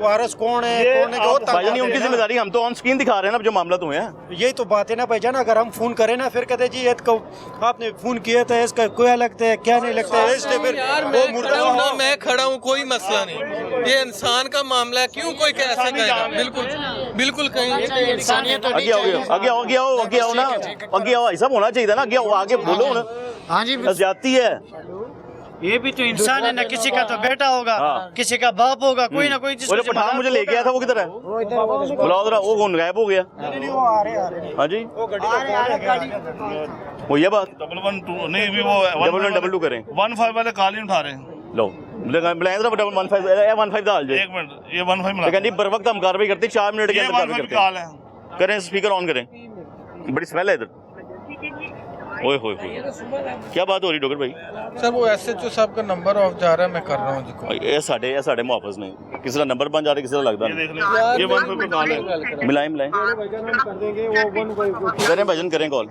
वायरस कौन है कौन है भाईजान, ये उनकी जिम्मेदारी, हम तो ऑन स्क्रीन दिखा रहे हैं ना जो मामला तुम्हें है। यही तो बात है ना भाईजान, अगर हम फोन करें ना फिर कहते जी ये तो आपने फोन किया था, इसका क्या लगता है क्या नहीं लगता है, इसलिए फिर यार वो मुर्दा मैं खड़ा हूँ, कोई मसला नहीं, ये इंसान का मामला है, क्यों कोई कैसे कहेगा? बिल्कुल बिल्कुल कहीं इंसानियत आगे आओ, आगे आओ, आगे आओ, आगे आओ ना, आगे आओ, ऐसा होना चाहिए था ना, आगे आओ, आगे बोलो ना। हाँ जी, ज्यादती है ये भी तो इंसान है ना, किसी का तो बेटा होगा, किसी का बाप होगा, कोई ना कोई वो जो पठान मुझे लेके आया था वो किधर है? बुलाओ जरा, वो कौन गायब हो गया? हाँ जी, वो ये बात 112 नहीं, भी वो 1122 करें, 15 वाले कॉल ही उठा रहे हैं। लो बुलाएं जरा 15 डाल दे। 1 मिनट, ये 15 मिला। लेकिन बर वक्त हम कार्रवाई करते 4 मिनट के ये अंदर कार्रवाई 15 करते कॉल है। हैं। करें, स्पीकर ऑन करें, बड़ी स्मेल है इधर। ओए होए होए, क्या बात हो रही डॉक्टर भाई? सर वो SHO साहब का नंबर ऑफ जा रहा है, मैं कर रहा हूँ जी। ये साढ़े मुआफज ने किसी का नंबर बन जा रहा है, किसी का लगता ये नहीं। देख लो, ये 15 पे कॉल है। मिलाएं करें भजन करें कॉल।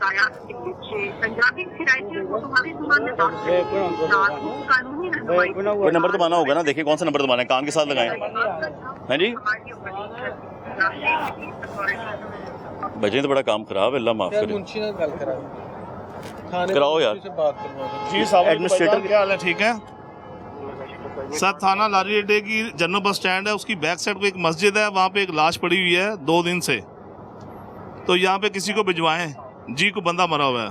कोई नंबर दबाना होगा ना, देखिए कौन सा नंबर दबाना है, कान के साथ लगाएं। हाँ जी, भजन तो बड़ा काम खराब है, अल्लाह माफ करे। मुंशी ने गल करा कराओ यार। जी साहब, एडमिनिस्ट्रेटर क्या हाल है? ठीक है सर, थाना लारी अड्डे की जनरल बस स्टैंड है, उसकी बैक साइड पे एक मस्जिद है, वहाँ पे एक लाश पड़ी हुई है 2 दिन से, तो यहाँ पे किसी को भिजवाएं जी, को बंदा मरा हुआ है।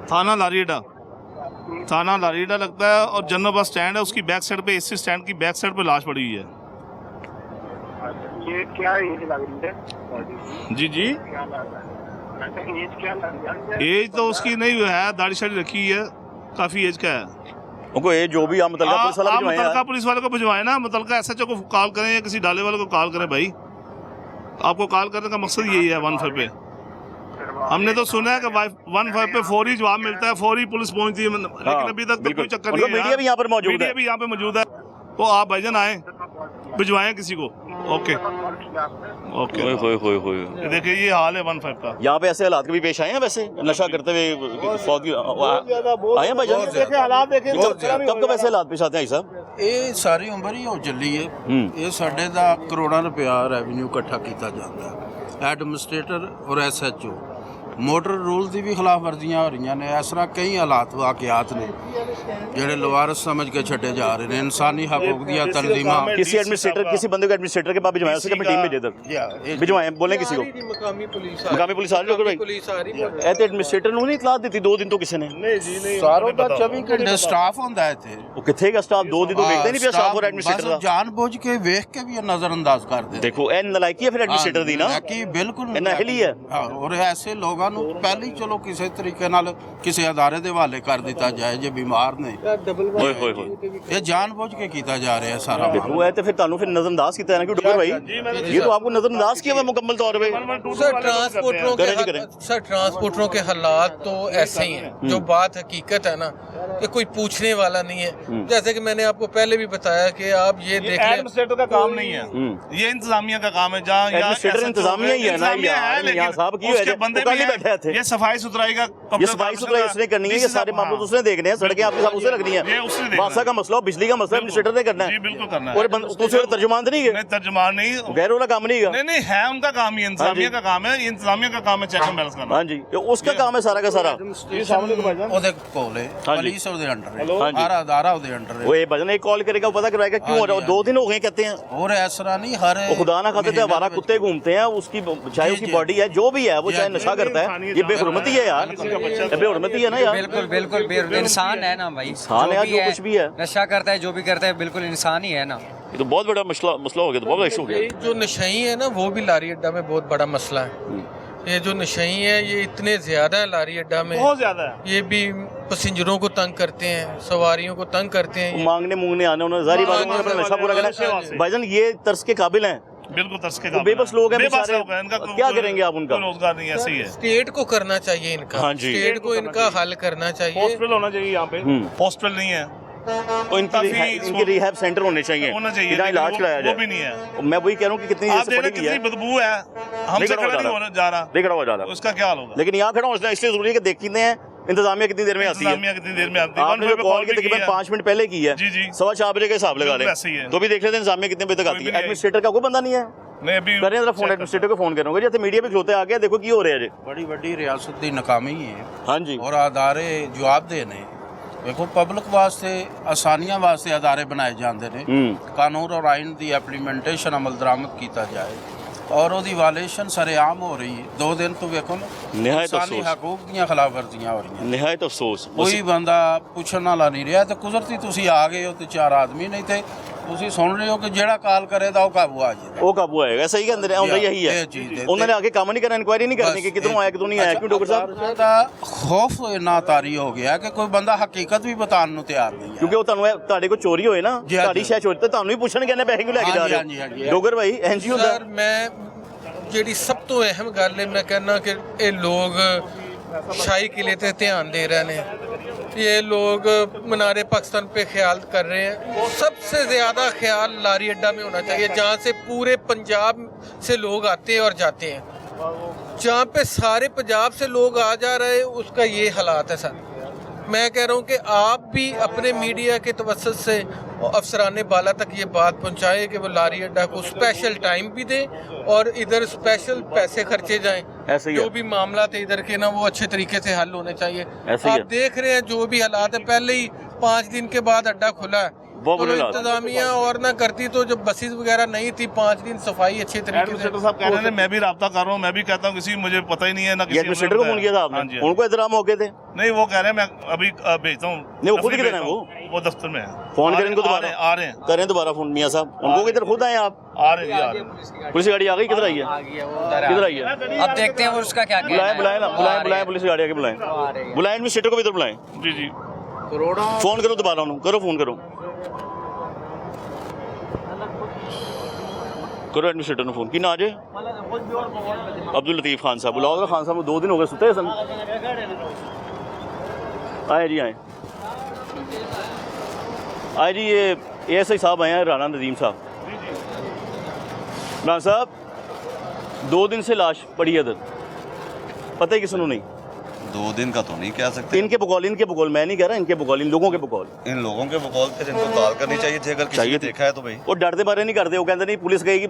थाना लारी अड्डा लगता है, और जनरल बस स्टैंड है, उसकी बैक साइड पे, AC स्टैंड की बैक साइड पे लाश पड़ी हुई है। ये क्या एज लग रही है? जी जी, एज क्या लग रही है? एज तो उसकी नहीं है, दाढ़ी शाड़ी रखी है, काफी एज का है। उनको ये जो भी आप मुतलका पुलिस वाले को भिजवाए ना, मुतलका SHO को कॉल करें या किसी डाले वाले को कॉल करें भाई। आपको कॉल करने का मकसद यही है 15 पे। हमने तो सुना है कि 15 पे फौरी जवाब मिलता है, फौरी पुलिस पहुंचती है, लेकिन अभी तक तो कोई चक्कर नहीं है। मीडिया भी यहाँ पर मौजूद है, मीडिया भी यहाँ पे मौजूद है, तो आप भाईजान आए, भिजवाएं किसी को। Okay okay. होए देखिए ये हाल है 15 का। यहाँ पे ऐसे हालात कभी पेश आए हैं वैसे, नशा करते हुए फौत आए हैं भाईजान? कब ऐसे हालात पेश आते हैं साहब? ਇਹ ਸਾਰੀ ਉਮਰ ਹੀ ਹੋ ਚੱਲੀ ਹੈ। ਇਹ ਸਾਡੇ ਦਾ ਕਰੋੜਾਂ ਰੁਪਇਆ ਰੈਵਨਿਊ ਇਕੱਠਾ ਕੀਤਾ ਜਾਂਦਾ ਹੈ। ਐਡਮਿਨਿਸਟ੍ਰੇਟਰ ਔਰ SHO ਮੋਟਰ ਰੂਲ ਦੀ ਵੀ ਖਿਲਾਫ ਵਰਜ਼ੀਆਂ ਹੋ ਰਹੀਆਂ ਨੇ। ਇਸ ਤਰ੍ਹਾਂ ਕਈ ਹਾਲਾਤ ਵਾਕਿਆਤ ਨੇ ਜਿਹੜੇ ਲਵਾਰਸ ਸਮਝ ਕੇ ਛੱਡੇ ਜਾ ਰਹੇ ਨੇ। ਇਨਸਾਨੀ ਹਕੂਕ ਦੀਆਂ ਤਨਜ਼ੀਮਾਂ किसी एडमिनिस्ट्रेटर, किसी बंदे को एडमिनिस्ट्रेटर के पास भिजवाएं, उसकी अपनी टीम भेजे इधर, भिजवाएं, बोलें किसी को। मकामी पुलिस आ रही है पुलिस आ रही है। ऐसे एडमिनिस्ट्रेटर ਨੂੰ ਨਹੀਂ ਇਤਲਾਹ ਦਿੱਤੀ 2 ਦਿਨ ਤੋਂ ਕਿਸੇ ਨੇ? ਸਾਰੋਂ ਦਾ 24 ਘੰਟੇ ਸਟਾਫ ਹੁੰਦਾ ਇੱਥੇ। ਉਹ ਕਿੱਥੇ ਗਿਆ ਸਟਾਫ? 2 ਦਿਨ ਤੋਂ ਵੇਖਦੇ ਨਹੀਂ ਪਿਆ ਸਟਾਫ ਔਰ ਐਡਮਿਨਿਸਟ੍ਰੇਟਰ ਦਾ। ਜਾਣ ਬੁੱਝ ਕੇ ਵੇਖ ਕੇ ਵੀ ਨਜ਼ਰਅੰਦਾਜ਼ ਕਰਦੇ। ਦੇਖੋ ਇਹ ਨਲਾਇਕੀ ਹੈ ਫਿਰ ਐਡਮਿਨਿਸਟ੍ਰੇਟਰ ਦੀ ਨਾ, ਕਿ ਬਿਲਕੁਲ ਇਹ ਨਹਿਲੀ ਹੈ। ਔਰ ਐਸੇ ਲੋਕਾਂ ਨੂੰ ਪਹਿਲੀ ਚਲੋ ਕਿਸੇ ਤਰੀਕੇ ਨਾਲ ਕਿਸੇ ਅਦਾਰੇ ਦੇ ਹਵਾਲੇ ਕਰ ਦਿੱਤਾ ਜਾਏ ਜੇ ਬਿਮਾਰ ਨੇ। ਹੋਏ ਹੋਏ ਹੋਏ, ਇਹ ਜਾਣ ਬੁੱਝ ਕੇ ਕੀਤਾ ਜਾ ਰਿਹਾ ਸਾਰਾ। देखो है तो फिर तानू फिर नजरअंदाज किया है ना कि डॉक्टर भाई, ये तो आपको नजरअंदाज किया हुआ मुकम्मल तौर पे। सर ट्रांसपोर्टरों के हालात तो ऐसे ही हैं। जो बात हकीकत है ना, कि कोई पूछने वाला नहीं है। जैसे कि मैंने आपको पहले भी बताया कि आप ये देख लें, एडमिनिस्ट्रेटर का काम नहीं है, ये इंतजामिया का काम है। जहाँ एडमिनिस्ट्रेटर इंतजामिया ही है ना यार, यहाँ साहब की उसके बंदे भी बैठे थे। ये सफाई सुथराई का, ये सफाई सुथराई उसने करनी है, ये सारे मामले उसने देखने हैं, सड़कें आपके साथ उसने रखनी है। बादशाह का मसला, बिजली का मसला एडमिनिस्ट्रेटर ने करना है। बिल्कुल करना है। और दूसरे तर्जुमान तो नहीं है, तर्जुमान नहीं, गैर वाला काम नहीं है। नहीं है, उनका काम ही इंतजामिया का काम है। इंतजामिया का काम है चेक एंड बैलेंस करना। हाँ जी, उसका काम है सारा का सारा। ਉਹਦੇ ਕੋਲ ਹੈ, ਪੁਲਿਸ ਉਹਦੇ ਅੰਡਰ ਹੈ, ਹਰ ਅਦਾਰਾ ਉਹਦੇ ਅੰਡਰ है। वो ये भजन एक कॉल करेगा, पता कराएगा क्यों हो रहा है। 2 दिन हो गए कहते हैं, और ऐसा नहीं हर वो खुदा ना खाते थे आवारा कुत्ते घूमते हैं, उसकी चाहे उसकी बॉडी है जो भी है, वो चाहे नशा करता है, ये बेहुरमती है यार, ये बेहुरमती है ना यार। बिल्कुल बिल्कुल इंसान है ना भाई, इंसान है, जो कुछ भी है, नशा करता है, जो भी करता है, बिल्कुल इंसान ही है ना। ये तो बहुत बड़ा मसला हो गया, तो बहुत बड़ा इशू हो गया। जो नशई है ना, वो भी लारी अड्डा में बहुत बड़ा मसला है। ये जो नशई है ये इतने ज्यादा है लारी अड्डा में, बहुत ज्यादा है। ये भी पैसेंजरों को तंग करते हैं, सवारियों को तंग करते हैं। मांगने मूंगने आने उन्होंने जारी बात उन्होंने अपना नशा पूरा करना है। भाईजान ये तरस के काबिल हैं, बिल्कुल तरस के वो बेबस लोग हैं बेबस बेचारे, लोग हैं, इनका क्या करेंगे आप उनका? कोई रोजगार नहीं है, ऐसे ही है। स्टेट को करना चाहिए इनका, हाँ जी। स्टेट को इनका हल करना चाहिए। हॉस्पिटल होना चाहिए यहाँ पे, हॉस्पिटल नहीं है, तो इनकी रिहैब सेंटर होने चाहिए, होना चाहिए, जहाँ इलाज कराया वो जाए। भी नहीं है। मैं वही कह रहा हूँ कि कितनी आप जैसे देख रहे पड़ी हैं है, कितनी बदबू है, हमसे खड़ा नहीं होने जा रहा, देख रहा हुआ ज्यादा, उसका क्या हाल होगा? लेकिन यहाँ खड़ा हूँ इसलिए जरूरी है कि देखते हैं इंतजामिया कितनी देर में आती है। इंतजामिया कितनी देर में आती है? आपने जो कॉल की तकरीबन 5 मिनट पहले की है, जी जी, 4:15 बजे का हिसाब लगा बिल्कुल लें, ऐसे ही है। तो भी देख लेते हैं इंतजामिया कितने बजे तक आती है। भी नहीं एडमिनिस्ट्रेटर का कोई बंदा नहीं है, नहीं अभी करें जरा फोन एडमिनिस्ट्रेटर को फोन करूंगा जी, इतने मीडिया पे खलोते आ गया, देखो की हो रहा है जी। बड़ी बड़ी रियासत की नाकामी है हाँ जी, और अदारे जवाबदेह ने। देखो पब्लिक वास्ते आसानियां वास्ते अदारे बनाए जाते हैं, कानून और आइन की एप्लीमेंटेशन अमल दरामद किया जाए और उसकी वालेशन सरेआम हो रही है। 2 दिन तो देखो ना निहायत इंसानी अफसोस, हकूक दी खिलाफ वर्जियां हो रही हैं, निहायत अफसोस। कोई बंदा पूछने वाला नहीं रहा। तो कुदरती तुसी आ गए हो तो 4 आदमी नहीं थे, तुसी सुन रहे हो कि जेड़ा कॉल करेगा वो काबू आ जाएगा, वो काबू आएगा, सही के अंदर है, यही है। ये चीज़ है। उन्होंने आगे काम नहीं करना, इंक्वायरी नहीं करनी कि कितनों आया कितनों नहीं आया। क्यों डॉक्टर साहब? ਦਾ ਖੌਫ ਇੰਨਾ ਤਾਰੀ ਹੋ ਗਿਆ ਕਿ ਕੋਈ ਬੰਦਾ ਹਕੀਕਤ ਵੀ ਬਤਾਉਣ ਨੂੰ ਤਿਆਰ ਨਹੀਂ ਹੈ। ਕਿਉਂਕਿ ਉਹ ਤੁਹਾਡੇ ਕੋਲ ਚੋਰੀ ਹੋਏ ਨਾ, ਜੀ, ਹਾਂਜੀ। ਤੁਹਾਡੀ ਸ਼ਾਇਦ ਚੋਰੀ ਤੇ ਤੁਹਾਨੂੰ ਹੀ ਪੁੱਛਣਗੇ ਨੇ ਪੈਸੇ ਕਿਉਂ ਲੈ ਕੇ ਜਾ ਹਾਂਜੀ, ਰਹੇ ਹਾਂਜੀ। ਹੋ। ਡੋਗਰ ਭਾਈ ਇੰਜ ਹੀ ਹੁੰਦਾ। ਸਰ ਮੈਂ ਜਿਹੜੀ ਸਭ ਤੋਂ ਅਹਿਮ ਗੱਲ ਹੈ ਮੈਂ ਕਹਿੰਦਾ ਕਿ ਇਹ ਲੋਕ शाही किले पे ध्यान दे रहे हैं, ये लोग मीनारे पाकिस्तान पे ख्याल कर रहे हैं। सबसे ज़्यादा ख्याल लारी अड्डा में होना चाहिए, जहाँ से पूरे पंजाब से लोग आते हैं और जाते हैं, जहाँ पे सारे पंजाब से लोग आ जा रहे हैं, उसका ये हालात है सर। मैं कह रहा हूँ कि आप भी अपने मीडिया के तवज्जुह से अफसरान बाला तक ये बात पहुँचाएं कि वो लारी अड्डा को स्पेशल टाइम भी दें और इधर स्पेशल पैसे खर्चे जाएं। ऐसे ही जो है। भी मामला थे इधर के ना वो अच्छे तरीके से हल होने चाहिए। ऐसे ही आप है। देख रहे हैं जो भी हालात है, पहले ही 5 दिन के बाद अड्डा खुला है, बहुत तो बुरे हालात। इंतजामिया और ना करती तो जब बसेस वगैरह नहीं थी 5 दिन सफाई अच्छे तरीके से। एडमिनिस्ट्रेटर साहब कह रहे हैं मैं भी राब्ता कर रहा हूँ, मैं भी कहता हूँ किसी मुझे पता ही नहीं है ना ये किसी एडमिनिस्ट्रेटर को फोन किया था आपने? उनको इतराम हो गए थे? नहीं वो कह रहे हैं मैं अभी भेजता हूँ। नहीं, वो खुद दफ्तर किधर हैं भेजता हूँ, वो दफ्तर में है। फोन आ करें रहे- इनको आ दोबारा, रहे- आ रहे हैं करें दोबारा फोन मियाँ साहब उनको, किधर खुद आए आप? आ रहे हैं जी, आ रहे हैं। पुलिस गाड़ी आ गई, किधर आई है? किधर आई है? अब देखते हैं वो उसका क्या कहना बुलाएं है। बुलाएं ना, बुलाएं बुलाएं पुलिस गाड़ी आके बुलाएं, बुलाएं एडमिनिस्ट्रेटर को भी इधर बुलाएं। जी जी फोन करो दोबारा उन्होंने, करो फोन करो एडमिनिस्ट्रेटर ने फोन की ना आ जाए। अब्दुल लतीफ खान साहब बुलाओ। खान साहब 2 दिन हो गए सुते सन। आए जी आए आए जी, ये ASI साहब आए हैं, राणा नदीम साहब। राणा साहब 2 दिन से लाश पड़ी है इधर, पता ही किसने नहीं। 2 दिन का तो नहीं कह सकते, इनके बकौल मैं नहीं कह रहा, इनके बकौल, इन लोगों के बकौल। इन लोगों के बकौल पे इनको कॉल करनी चाहिए थी अगर किसी ने देखा है तो भाई। ਉਹ ਡਰਦੇ ਬਾਰੇ ਨਹੀਂ ਕਰਦੇ, ਉਹ ਕਹਿੰਦੇ ਨਹੀਂ ਪੁਲਿਸ ਕਹੇਗੀ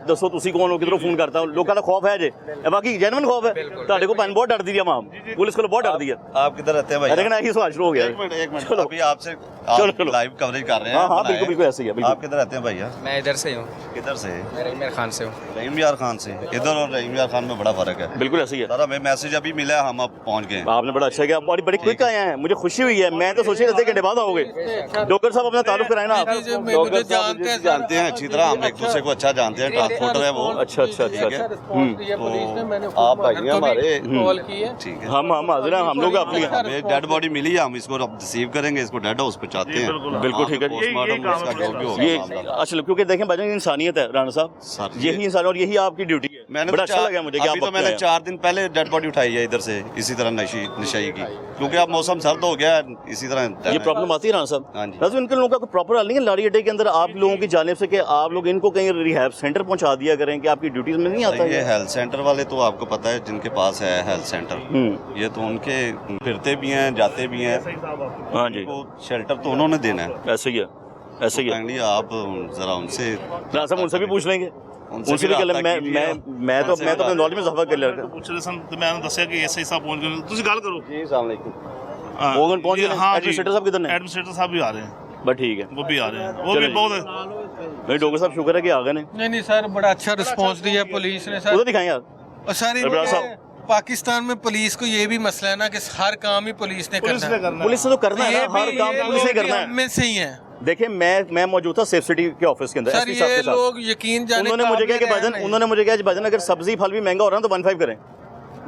ਦੱਸੋ ਤੁਸੀਂ ਕੌਣ ਹੋ, ਕਿਧਰੋਂ ਫੋਨ ਕਰਤਾ। ਲੋਕਾਂ ਦਾ ਖੌਫ ਹੈ ਜੇ, ਇਹ ਬਾਕੀ ਜੈਨੂਇਨ ਖੌਫ ਹੈ। ਤੁਹਾਡੇ ਕੋਲ ਬਹੁਤ ਡਰਦੀ ਹੈ ਮਾਮ, ਪੁਲਿਸ ਕੋਲ ਬਹੁਤ ਡਰਦੀ ਹੈ। आप किधर रहते हैं भाई? लेकिन यही सवाल शुरू हो गया। एक मिनट चलो। अभी आपसे चलो। लाइव कवरेज कर रहे हैं। हाँ हाँ बनाए। बिल्कुल बिल्कुल ऐसे ही है, बिल्कुल। आप किधर रहते हैं भैया? मैं इधर से हूँ, किधर से? मैं रहीम खान से हूँ। रहीम यार खान से। इधर और रहीम यार खान में बड़ा फर्क है। बिल्कुल ऐसे ही है सर हमें मैसेज अभी मिला है, हम अब पहुंच गए। आपने बड़ा अच्छा किया, बड़ी बड़ी क्विक आए हैं, मुझे खुशी हुई है। मैं तो सोचे रहते घंटे बाद आओगे। डॉक्टर साहब अपना तारुफ कराए ना आप। मुझे जानते हैं जानते हैं अच्छी तरह, हम एक दूसरे को अच्छा जानते हैं, ट्रांसपोर्टर है वो। अच्छा अच्छा अच्छा ये पुलिस ने मैंने आप भाई हैं हमारे। कॉल की है। ठीक है, हम हाजिर हैं, हम लोग अपनी हमें डेड बॉडी मिली है, हम इसको अब रिसीव करेंगे, इसको डेड हाउस पहुंचाते हैं। बिल्कुल ठीक है। पोस्टमार्टम इसका जो भी होगा ये मामला। अच्छा, क्योंकि देखें भाईजान इंसानियत है राणा साहब, यही इंसान और यही आपकी ड्यूटी है। मैंने बड़ा तो अच्छा लगा मुझे कि अभी आप तो मैंने 4 दिन पहले डेड बॉडी उठाई है इधर से, इसी तरह नशाई की, क्योंकि अब मौसम सर्द हो गया है, इसी तरह ये प्रॉब्लम आती है राणा साहब। हाँ जी। राजू इनके लोगों का कोई प्रॉपर हल नहीं है लाड़ी अड्डे के अंदर आप लोगों की जानिब से कि आप लोग इनको कहीं रिहैब सेंटर पहुंचा दिया करें, कि आपकी ड्यूटीज में नहीं आता ये है? हेल्थ सेंटर वाले तो आपको पता है जिनके पास है हेल्थ सेंटर, ये तो उनके फिरते भी हैं जाते भी हैं। हाँ जी, तो शेल्टर तो उन्होंने देना है। ऐसे ही है, ऐसे ही है। काइंडली आप जरा उनसे राणा साहब उनसे भी पूछ लेंगे, उनसे भी कर लें। मैं तो अपने नॉलेज में इजाफा कर लिया। ਪੁੱਛ ਰਹੇ ਸਨ ਤੇ ਮੈਂ ਉਹਨੂੰ ਦੱਸਿਆ ਕਿ ਐਸਆਈ ਸਾਹਿਬ ਪਹੁੰਚ ਗਏ, ਤੁਸੀਂ ਗੱਲ ਕਰੋ। जी अस्सलाम वालेकुम। वो पहुंच गए? हाँ एडमिनिस्ट्रेटर साहब किधर ने? एडमिनिस्ट्रेटर साहब भी आ रहे हैं, बस ठीक है, वो भी आ रहे हैं, वो भी चलो। बहुत नहीं डॉक्टर साहब शुक्र है कि आ गए ने। नहीं सर, बड़ा अच्छा रिस्पांस दिया पुलिस ने सर। उधर दिखाएं यार। और सर इब्राहिम इनके साहब। पाकिस्तान में पुलिस को ये भी मसला है ना कि हर काम ही पुलिस ने करना है। पुलिस ने तो करना है ये ना, हर भी- काम ये पुलिस ने लोग भी करना है। हम में से ही हैं देखिए मैं मौजूद था सेफ सिटी के ऑफिस के अंदर सर। एसपी साहब ये के साथ। लोग यकीन जाने उन्होंने मुझे कहा कि काबिल भाईजान, हैं। उन्होंने मुझे कहा कि भाईजान अगर सब्जी फल भी महंगा हो रहा है तो 15 करें।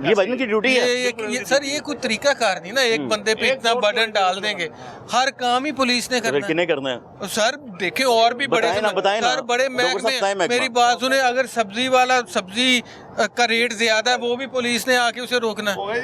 ये भाई की ड्यूटी है। ये सर ये कोई तरीका कार नहीं ना, एक बंदे पे इतना बर्डन डाल देंगे, हर काम ही पुलिस ने करना है। किन्हें करना है सर देखे और भी बड़े सर बड़े महकमे, मेरी बात सुने, अगर सब्जी वाला सब्जी का रेट ज्यादा है वो भी पुलिस ने आके उसे रोकना है।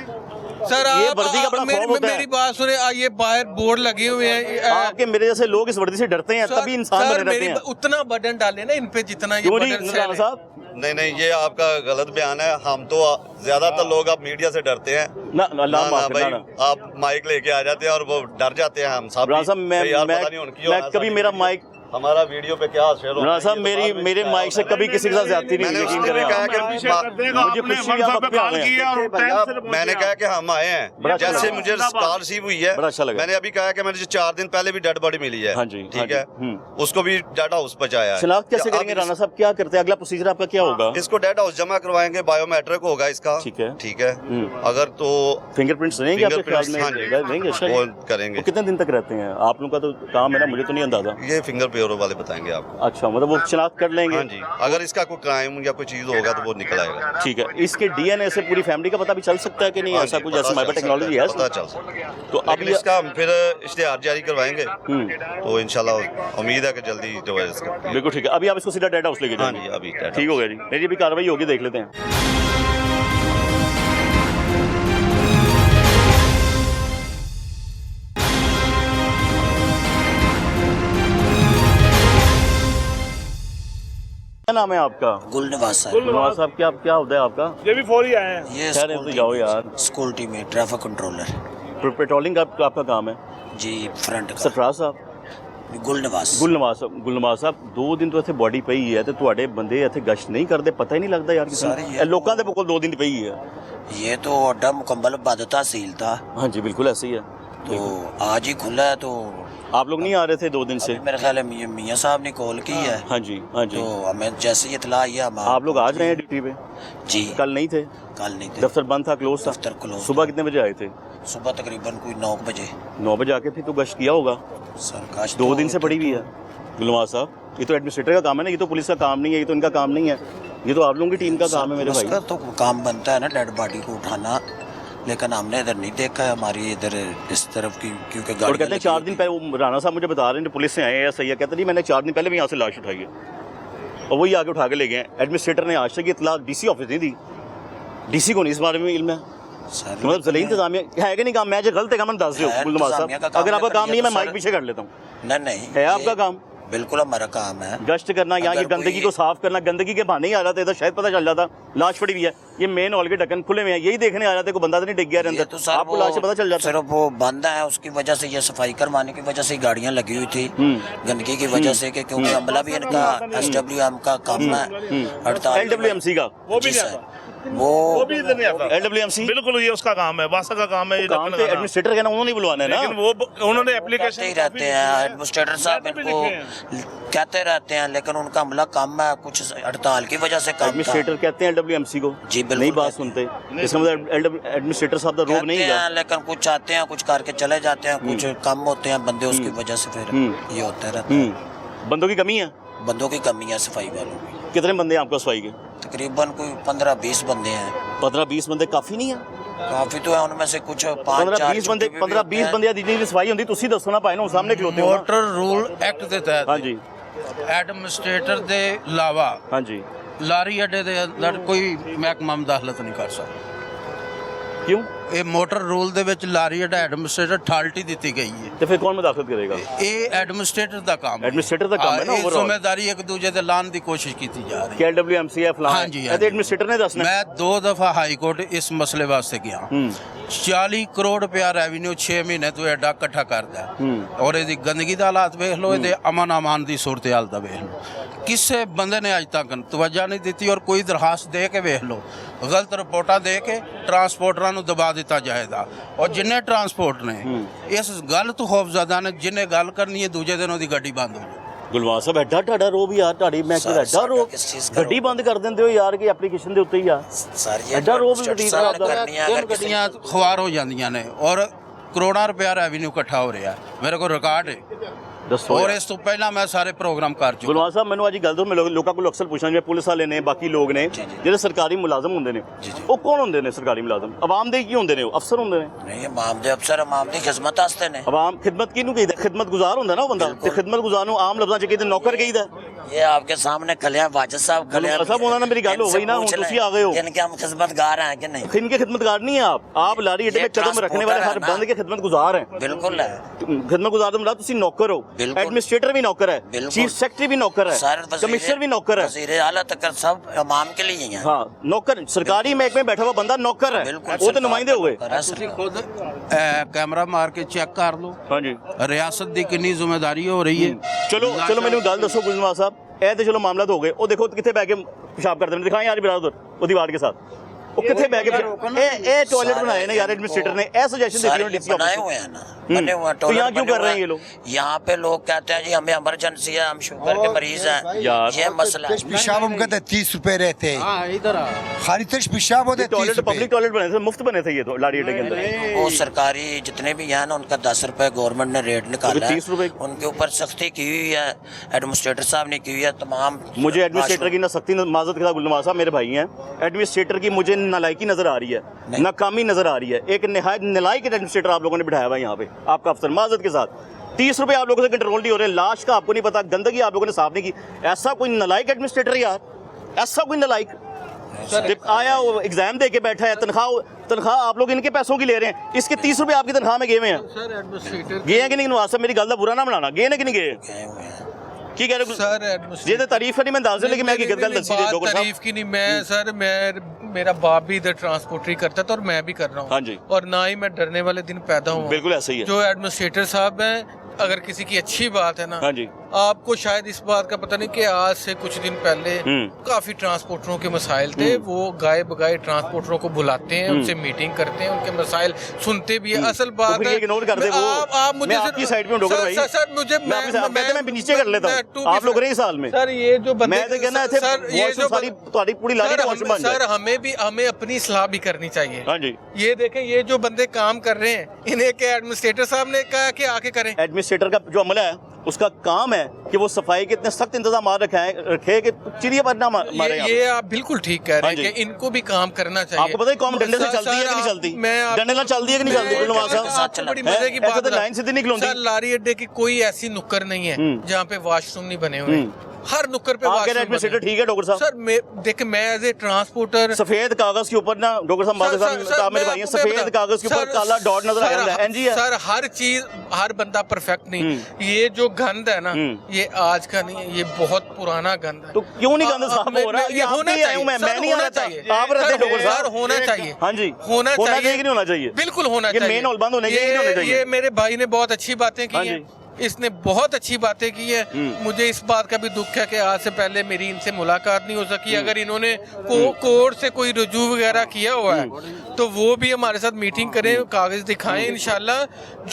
सर ये वर्दी का बड़ा खौफ होता है। मेरी बात सुने, ये बाहर बोर्ड लगे हुए हैं, आपके मेरे जैसे लोग इस वर्दी से डरते हैं, तभी इंसान बने रहते हैं। उतना बर्डन डाले ना इन पे जितना ये बर्डन साहब। नहीं, ये आपका गलत बयान है। हम तो ज्यादातर लोग आप मीडिया से डरते हैं ना भाई, आप माइक लेके आ जाते हैं और वो डर जाते हैं। हम सब मैं कभी मेरा माइक हमारा वीडियो पे क्या शेयर हो रहा है साहब, मेरे माइक से कभी किसी के साथ ज्यादती नहीं। मैंने कहा कि हम आए हैं, जैसे मुझे कॉल रिसीव हुई है, बड़ा अच्छा लगा। मैंने अभी कहा कि मैंने 4 दिन पहले भी डेड बॉडी मिली है। हाँ जी, ठीक है, उसको भी डेड हाउस पहुंचाया है। शनाख्त कैसे करेंगे राणा साहब, क्या करते हैं, अगला प्रोसीजर आपका क्या होगा? इसको डेड हाउस जमा करवाएंगे, बायोमेट्रिक होगा इसका। ठीक है, ठीक है। अगर तो फिंगरप्रिंट्स रहेंगे आपके ख्याल में? वो करेंगे। कितने दिन तक रहते हैं आप लोगों का? तो काम है ना, मुझे तो नहीं अंदाजा। ये फिंगर ब्यूरो वाले बताएंगे आपको। अच्छा, मतलब वो शनाख्त कर लेंगे। हाँ जी, अगर इसका कोई क्राइम या कोई चीज होगा तो वो निकल आएगा। ठीक है, इसके डीएनए से पूरी फैमिली का पता भी चल सकता है कि नहीं? ऐसा कुछ जैसे हमारे टेक्नोलॉजी है, पता चल सकता है। तो अब इसका हम फिर इश्तेहार जारी करवाएंगे, तो इंशाल्लाह उम्मीद है कि जल्दी जो है इसका। बिल्कुल ठीक है। अभी आप इसको सीधा डेड हाउस लेके जाएंगे? हाँ जी, अभी ठीक हो गया जी। नहीं जी, अभी कार्रवाई होगी, देख लेते हैं। क्या नाम है आपका? गुलनवाज साहब। गुलनवाज साहब, क्या होता है आपका? ये भी फौरी आए हैं। ये तो जाओ यार। स्कूल टीम में ट्रैफिक कंट्रोलर। पेट्रोलिंग का आपका काम है जी? फ्रंट सरफराज साहब। गुलनवाज साहब 2 दिन तो ਇੱਥੇ ਬੋਡੀ ਪਈ ਹੈ ਤੇ ਤੁਹਾਡੇ ਬੰਦੇ ਇੱਥੇ ਗਸ਼ਤ ਨਹੀਂ ਕਰਦੇ, ਪਤਾ ਹੀ ਨਹੀਂ ਲੱਗਦਾ ਯਾਰ ਕਿਸੇ ਨੂੰ? ਇਹ ਲੋਕਾਂ ਦੇ ਕੋਲ 2 दिन ਪਈ ਹੈ। ये तो अड्डा मुकम्मल बंद तहसील था। हाँ जी, बिल्कुल ऐसे ही है। तो आज ही खुला है। तो आप लोग नहीं आ रहे थे 2 दिन से? मेरे ख्याल है मियाँ साहब ने कॉल की है। हाँ जी, हाँ जी। तो हमें जैसे ही इतला आई है आप लोग आज रहे हैं ड्यूटी पे? जी। कल नहीं थे? कल नहीं थे, दफ्तर बंद था, क्लोज था? दफ्तर क्लोज। सुबह कितने बजे आए थे? सुबह तकरीबन कोई 9 बजे। 9 बजे आके फिर तो गश्त किया होगा सर? गश्त 2 दिन से पड़ी हुई है। गुलनवाज साहब, ये तो एडमिनिस्ट्रेटर का काम है ना, ये तो पुलिस का काम नहीं है, ये तो इनका काम नहीं है, ये तो आप लोगों की टीम का काम है मेरे भाई। उसका तो काम बनता है ना डेड बॉडी को उठाना, लेकिन हमने इधर नहीं देखा है, हमारी इधर इस तरफ की, क्योंकि और कहते हैं 4 दिन पहले वो राणा साहब मुझे बता रहे हैं पुलिस से आए हैं, सही है, कहते नहीं मैंने 4 दिन पहले भी यहाँ से लाश उठाई है और वही आगे उठा के ले गए। एडमिनिस्ट्रेटर ने आज तक ये इतला डीसी ऑफिस नहीं दी, डीसी को नहीं इस बारे में इल्म है। मतलब ज़िला इंतजामिया है कि नहीं काम? मैं जो गलत है काम दस दो गुलनवाज साहब, अगर आपका काम नहीं है मैं माइक पीछे कर लेता हूँ। नहीं है आपका काम? बिल्कुल हमारा काम है गश्त करना, यहाँ की गंदगी को साफ करना। गंदगी के बहाने ही आ रहा था इधर, शायद पता चल जाता लाश पड़ी हुई है, ये मेन हॉल के ढक्कन खुले हुए हैं, यही देखने आ रहा था कोई बंदा तो नहीं डिग गया अंदर, तो आपको लाश से पता चल जाता। सिर्फ वो बंद है, उसकी वजह से ये सफाई करवाने की वजह से गाड़ियाँ लगी हुई थी गंदगी की वजह से, क्योंकि अमला भी इनका SWM का काम है, हड़ताल LWMC का। जी सर, वो भी इधर नहीं आता। LWMC बिल्कुल ये उसका काम है, वासा का काम है। काम तो एडमिनिस्ट्रेटर कहना, उन्होंने बुलवाना है ना, लेकिन वो उन्होंने एप्लीकेशन ही रहते हैं एडमिनिस्ट्रेटर साहब, इनको कहते रहते हैं, लेकिन उनका अमला काम है, कुछ हड़ताल की वजह से काम। एडमिनिस्ट्रेटर कहते हैं LWMC को? जी बिल्कुल, नहीं बात सुनते, इसका मतलब एडमिनिस्ट्रेटर साहब का रोब नहीं है, लेकिन कुछ आते हैं, कुछ करके चले जाते हैं, कुछ कम होते हैं बंदे, उसकी वजह से फिर ये होता रहता है। बंदों की कमी है? बंदों की कमी है सफाई वालों की। कितने बंदे हैं आपका सफाई के? तकरीबन कोई 15-20 बंदे हैं। 15-20 बंदे काफी नहीं है? काफी तो है, उनमें से कुछ 15-20 बंदे 15-20 बंदे जितनी सफाई होती ਤੁਸੀਂ ਦੱਸੋ ਨਾ ਭਾਈ ਨੂੰ ਸਾਹਮਣੇ ਖਲੋਤੇ ਹੋ। ਮੋਟਰ ਰੂਲ ਐਕਟ ਦੇ ਤਹਿਤ ਹਾਂਜੀ ਐਡਮਿਨਿਸਟ੍ਰੇਟਰ ਦੇ ਇਲਾਵਾ ਹਾਂਜੀ ਲਾਰੀ ਅੱਡੇ ਦੇ ਅੰਦਰ ਕੋਈ ਮਹਿਕਮਾ ਮੁਦਾਖਲਤ ਨਹੀਂ ਕਰ ਸਕਦਾ। क्यों? ਇਹ ਮੋਟਰ ਰੂਲ ਦੇ ਵਿੱਚ ਲਾਰੀ ਅੱਡਾ ਐਡਮਿਨਿਸਟ੍ਰੇਟਰ ਅਥਾਰਟੀ ਦਿੱਤੀ ਗਈ ਹੈ। ਤੇ ਫਿਰ ਕੌਣ ਮੁਦਾਖਲਤ ਕਰੇਗਾ? ਇਹ ਐਡਮਿਨਿਸਟ੍ਰੇਟਰ ਦਾ ਕੰਮ ਹੈ। ਐਡਮਿਨਿਸਟ੍ਰੇਟਰ ਦਾ ਕੰਮ ਹੈ ਨਾ, ਇਹ ਜ਼ਿੰਮੇਵਾਰੀ ਇੱਕ ਦੂਜੇ ਤੇ ਲਾਉਣ ਦੀ ਕੋਸ਼ਿਸ਼ ਕੀਤੀ ਜਾ ਰਹੀ ਹੈ। LWMC ਹੈ ਫਲਾਣਾ, ਹਾਂਜੀ, ਇਹ ਐਡਮਿਨਿਸਟ੍ਰੇਟਰ ਨੇ ਦੱਸਣਾ। ਮੈਂ 2 ਦਫਾ ਹਾਈ ਕੋਰਟ ਇਸ ਮਸਲੇ ਵਾਸਤੇ ਗਿਆ। 40 ਕਰੋੜ ਰੁਪਇਆ ਰੈਵਨਿਊ 6 ਮਹੀਨੇ ਤੋਂ ਐਡਾ ਇਕੱਠਾ ਕਰਦਾ ਔਰ ਇਹਦੀ ਗੰਦਗੀ ਦਾ ਹਾਲਾਤ ਵੇਖ ਲਓ, ਇਹਦੇ ਅਮਨ ਅਮਾਨ ਦੀ ਸੂਰਤ ਹਾਲ ਦਾ ਵੇਖ ਲਓ। ਕਿਸੇ ਬੰਦੇ ਨੇ ਅੱਜ ਤੱਕ ਤਵੱਜਾ ਨਹੀਂ ਦਿੱਤੀ ਔਰ ਕੋਈ ਦਰਖਾਸਤ ਦੇ ਕੇ ਵੇਖ ਲਓ, ਗਲਤ ਰਿਪੋਰਟਾਂ ਦੇ ਕੇ ਟਰਾਂਸਪੋਰਟਰਾਂ ਨੂੰ ਦਬਾ ਦਿੱਤਾ ਜਾਏਗਾ। ਔਰ ਜਿੰਨੇ ਟਰਾਂਸਪੋਰਟ ਨੇ ਇਸ ਗੱਲ ਤੋਂ ਖੌਫਜ਼ਦਾ ਨੇ, ਜਿੰਨੇ ਗੱਲ ਕਰਨੀ ਹੈ ਦੂਜੇ ਦਿਨ ਉਹਦੀ ਗੱਡੀ ਬੰਦ ਹੋ ਜਾਏ। ਗੁਲਵਾਨ ਸਾਹਿਬ ਐਡਾ ਤੁਹਾਡਾ ਰੋਬ ਯਾਰ, ਤੁਹਾਡੀ ਮੈਂ ਕਿਹਾ ਐਡਾ ਰੋਬ, ਗੱਡੀ ਬੰਦ ਕਰ ਦਿੰਦੇ ਹੋ ਯਾਰ ਕਿ ਐਪਲੀਕੇਸ਼ਨ ਦੇ ਉੱਤੇ ਹੀ ਆ ਐਡਾ ਰੋਬ। ਗੱਡੀਆਂ ਖੁਆਰ ਹੋ ਜਾਂਦੀਆਂ ਨੇ ਔਰ ਕਰੋੜਾਂ ਰੁਪਇਆ ਰੈਵਨਿਊ ਇਕੱਠਾ ਹੋ ਰਿਹਾ। ਮੇਰੇ ਕੋਲ ਰਿਕਾਰਡ ਹੈ, और इस तो पहला मैं सारे प्रोग्राम कर चुका। ਗੁਲਵਾਰ ਸਾਹਿਬ ਮੈਨੂੰ ਅੱਜ ਗੱਲ ਦੋ, ਮੈਂ ਲੋਕਾਂ ਕੋਲ ਅਕਸਰ ਪੁੱਛਾਂ ਜਿਵੇਂ ਪੁਲਿਸ ਵਾਲੇ ਨੇ ਬਾਕੀ ਲੋਕ ਨੇ ਜਿਹੜੇ ਸਰਕਾਰੀ ਮੁਲਾਜ਼ਮ ਹੁੰਦੇ ਨੇ ਉਹ ਕੌਣ ਹੁੰਦੇ ਨੇ ਸਰਕਾਰੀ ਮੁਲਾਜ਼ਮ? ਆਵਾਮ ਦੇ ਕੀ ਹੁੰਦੇ ਨੇ? ਉਹ ਅਫਸਰ ਹੁੰਦੇ ਨੇ? नहीं आवाम दे अफसर आवाम दी खिदमत वास्ते ने। ਆਵਾਮ ਖਿਦਮਤ ਕਿਹਨੂੰ ਕਹੀਦਾ? ਖਿਦਮਤ ਗੁਜ਼ਾਰ ਹੁੰਦਾ ਨਾ ਉਹ ਬੰਦਾ, ਤੇ ਖਿਦਮਤ ਗੁਜ਼ਾਰ ਨੂੰ ਆਮ ਲਫ਼ਜ਼ਾਂ 'ਚ ਕਹਿੰਦੇ ਨੌਕਰ ਕਹੀਦਾ। ये आपके सामने खले हैं वाजिद साहब खले हैं। साहब उन्होंने मेरी गाल हो गई ना, तुसी आ गए हो। इनके हम खिदमतगार हैं कि नहीं? इनके खिदमतगार नहीं है आप लारी अड्डे में कदम रखने वाले हर बंद के खिदमत गुजार हैं। बिल्कुल है खिदमत गुजार तो मतलब तुसी नौकर हो, एडमिनिस्ट्रेटर भी नौकर है, चीफ सेक्रेटरी भी नौकर है, कमिश्नर भी नौकर है, वज़ीर आला तक सब इमाम के लिए हैं। हाँ नौकर, सरकारी महकमे में बैठा हुआ बंदा नौकर है, वो तो नुमाइंदे हो गए। खुद कैमरा मार के चेक कर लो। हाँ जी, रियासत की कितनी जिम्मेदारी हो रही है। चलो चलो मैंने गल दसो गुलनवाज साहब, ए तो चलो मामला तो हो गए। वो देखो कितने बह के पेशाब करते हैं, दिखाएं यार बिरादर वो दीवार के साथ वो कितने बह के ए टॉयलेट बनाए ना यार एडमिनिस्ट्रेटर ने, ए सजेशन देखी ना डीसी बनाए हुए हैं ना, बने हुए हैं। तो यहाँ क्यों कर रहे हैं ये लोग? यहाँ पे लोग कहते हैं जी हमें इमरजेंसी है, हम शुगर के मरीज हैं, ये मसला है। पेशाब हम कहते 30 रुपए रहते हैं इधर खाली तश पेशाब होते। टॉयलेट पब्लिक टॉयलेट बने थे, मुफ्त बने थे ये तो लाड़ी अड्डे के अंदर। वो सरकारी जितने भी हैं ना उनका 10 रुपए गवर्नमेंट ने रेट निकाला है, 30 रुपए उनके ऊपर सख्ती की हुई है, एडमिनिस्ट्रेटर साहब ने की हुई है। तमाम मुझे एडमिनिस्ट्रेटर की ना सख्ती माजत के साथ गुलनवाज साहब मेरे भाई हैं, एडमिनिस्ट्रेटर की मुझे नालायकी नजर आ रही है, नाकामी नजर आ रही है। एक निहायत नालायक एडमिनिस्ट्रेटर आप लोगों ने बिठाया हुआ है यहाँ पे, आपका अफसर माजत के साथ 30 रुपए आप लोगों से कंट्रोल नहीं हो रहे, लाश का आपको नहीं पता, गंदगी आप लोगों ने साफ नहीं की। ऐसा कोई नालायक एडमिनिस्ट्रेटर यार, ऐसा कोई नालायक आया वो एग्जाम दे के बैठा है, तनख्वाह आप लोग इनके पैसों की ले रहे हैं, इसके 30 रुपए आपकी तनख्वाह में गए हुए हैं। गए हैं कि नहीं नवाज साहब, मेरी गल का बुरा ना बनाना, गए हैं कि नहीं गए? की कह रहे सर ये तो तारीफ नहीं मैं दास लेकिन मैं हकीकत गल दसी दे दो तारीफ की नहीं मैं सर, मैं मेरा बाप भी इधर ट्रांसपोर्टरी करता था और मैं भी कर रहा हूँ। हाँ जी, और ना ही मैं डरने वाले दिन पैदा हूँ। बिल्कुल ऐसा ही है। जो एडमिनिस्ट्रेटर साहब हैं, अगर किसी की अच्छी बात है ना, हाँ जी, आपको शायद इस बात का पता नहीं कि आज से कुछ दिन पहले काफी ट्रांसपोर्टरों के मसाइल थे, वो गाए बगाए ट्रांसपोर्टरों को बुलाते हैं, उनसे मीटिंग करते हैं, उनके मसाइल सुनते भी है। असल बात है इग्नोर कर दे वो, आप मुझे आपकी साइड में डॉक्टर भाई सर मुझे मैं नीचे कर लेता हूं, आप लोग रहे साल में सर ये जो बंदे मैं तो कहना है सर ये जो सारी तुम्हारी पूरी लारी वॉशरूम बन जाए। सर हमें अपनी इस्लाह भी करनी चाहिए। हां जी, ये देखें ये जो बंदे काम कर रहे हैं इन्हें के एडमिनिस्ट्रेटर साहब ने कहा कि आके करें। एडमिनिस्ट्रेटर का जो अमला है उसका काम है कि वो सफाई के इतने सख्त इंतजाम रखे कि चिड़िया पर ना मारे। ये आप बिल्कुल ठीक कह रहे हैं कि इनको भी काम करना चाहिए। आपको पता है कौम डंडे से चलती है कि नहीं चलती? डंडे से चलती है कि नहीं चलती? बड़ी मजे की बात है, लाइन सीधी नहीं खलोती। लारी अड्डे की कोई ऐसी नुक्कड़ नहीं है जहाँ पे वॉशरूम नहीं बने हुए, हर नुक्कड़ पे एडमिनिस्ट्रेटर ठीक है डॉक्टर साहब। सर देखे मैं एज ए ट्रांसपोर्टर सफेद कागज के ऊपर ना डॉक्टर साहब मेरे भाई सफेद कागज के ऊपर काला डॉट नजर आ रहा है एनजी है। सर हर चीज हर बंदा परफेक्ट नहीं, ये जो गंद है ना ये आज का नहीं है, ये बहुत पुराना गंद है। तो क्यों नहीं गंद साफ हो रहा? ये होना चाहिए, मैं नहीं होना चाहिए, आप रहते हैं डॉक्टर साहब, होना चाहिए। हाँ जी, होना चाहिए कि नहीं होना चाहिए? बिल्कुल होना चाहिए। मेन हॉल बंद होने के नहीं होने चाहिए। ये मेरे भाई ने बहुत अच्छी बातें की हैं, इसने बहुत अच्छी बातें की है। मुझे इस बात का भी दुख है कि आज से पहले मेरी इनसे मुलाकात नहीं हो सकी। अगर इन्होंने कोर्ट से कोई रुजू वगैरह किया हुआ है तो वो भी हमारे साथ मीटिंग करें, कागज दिखाएं इंशाल्लाह।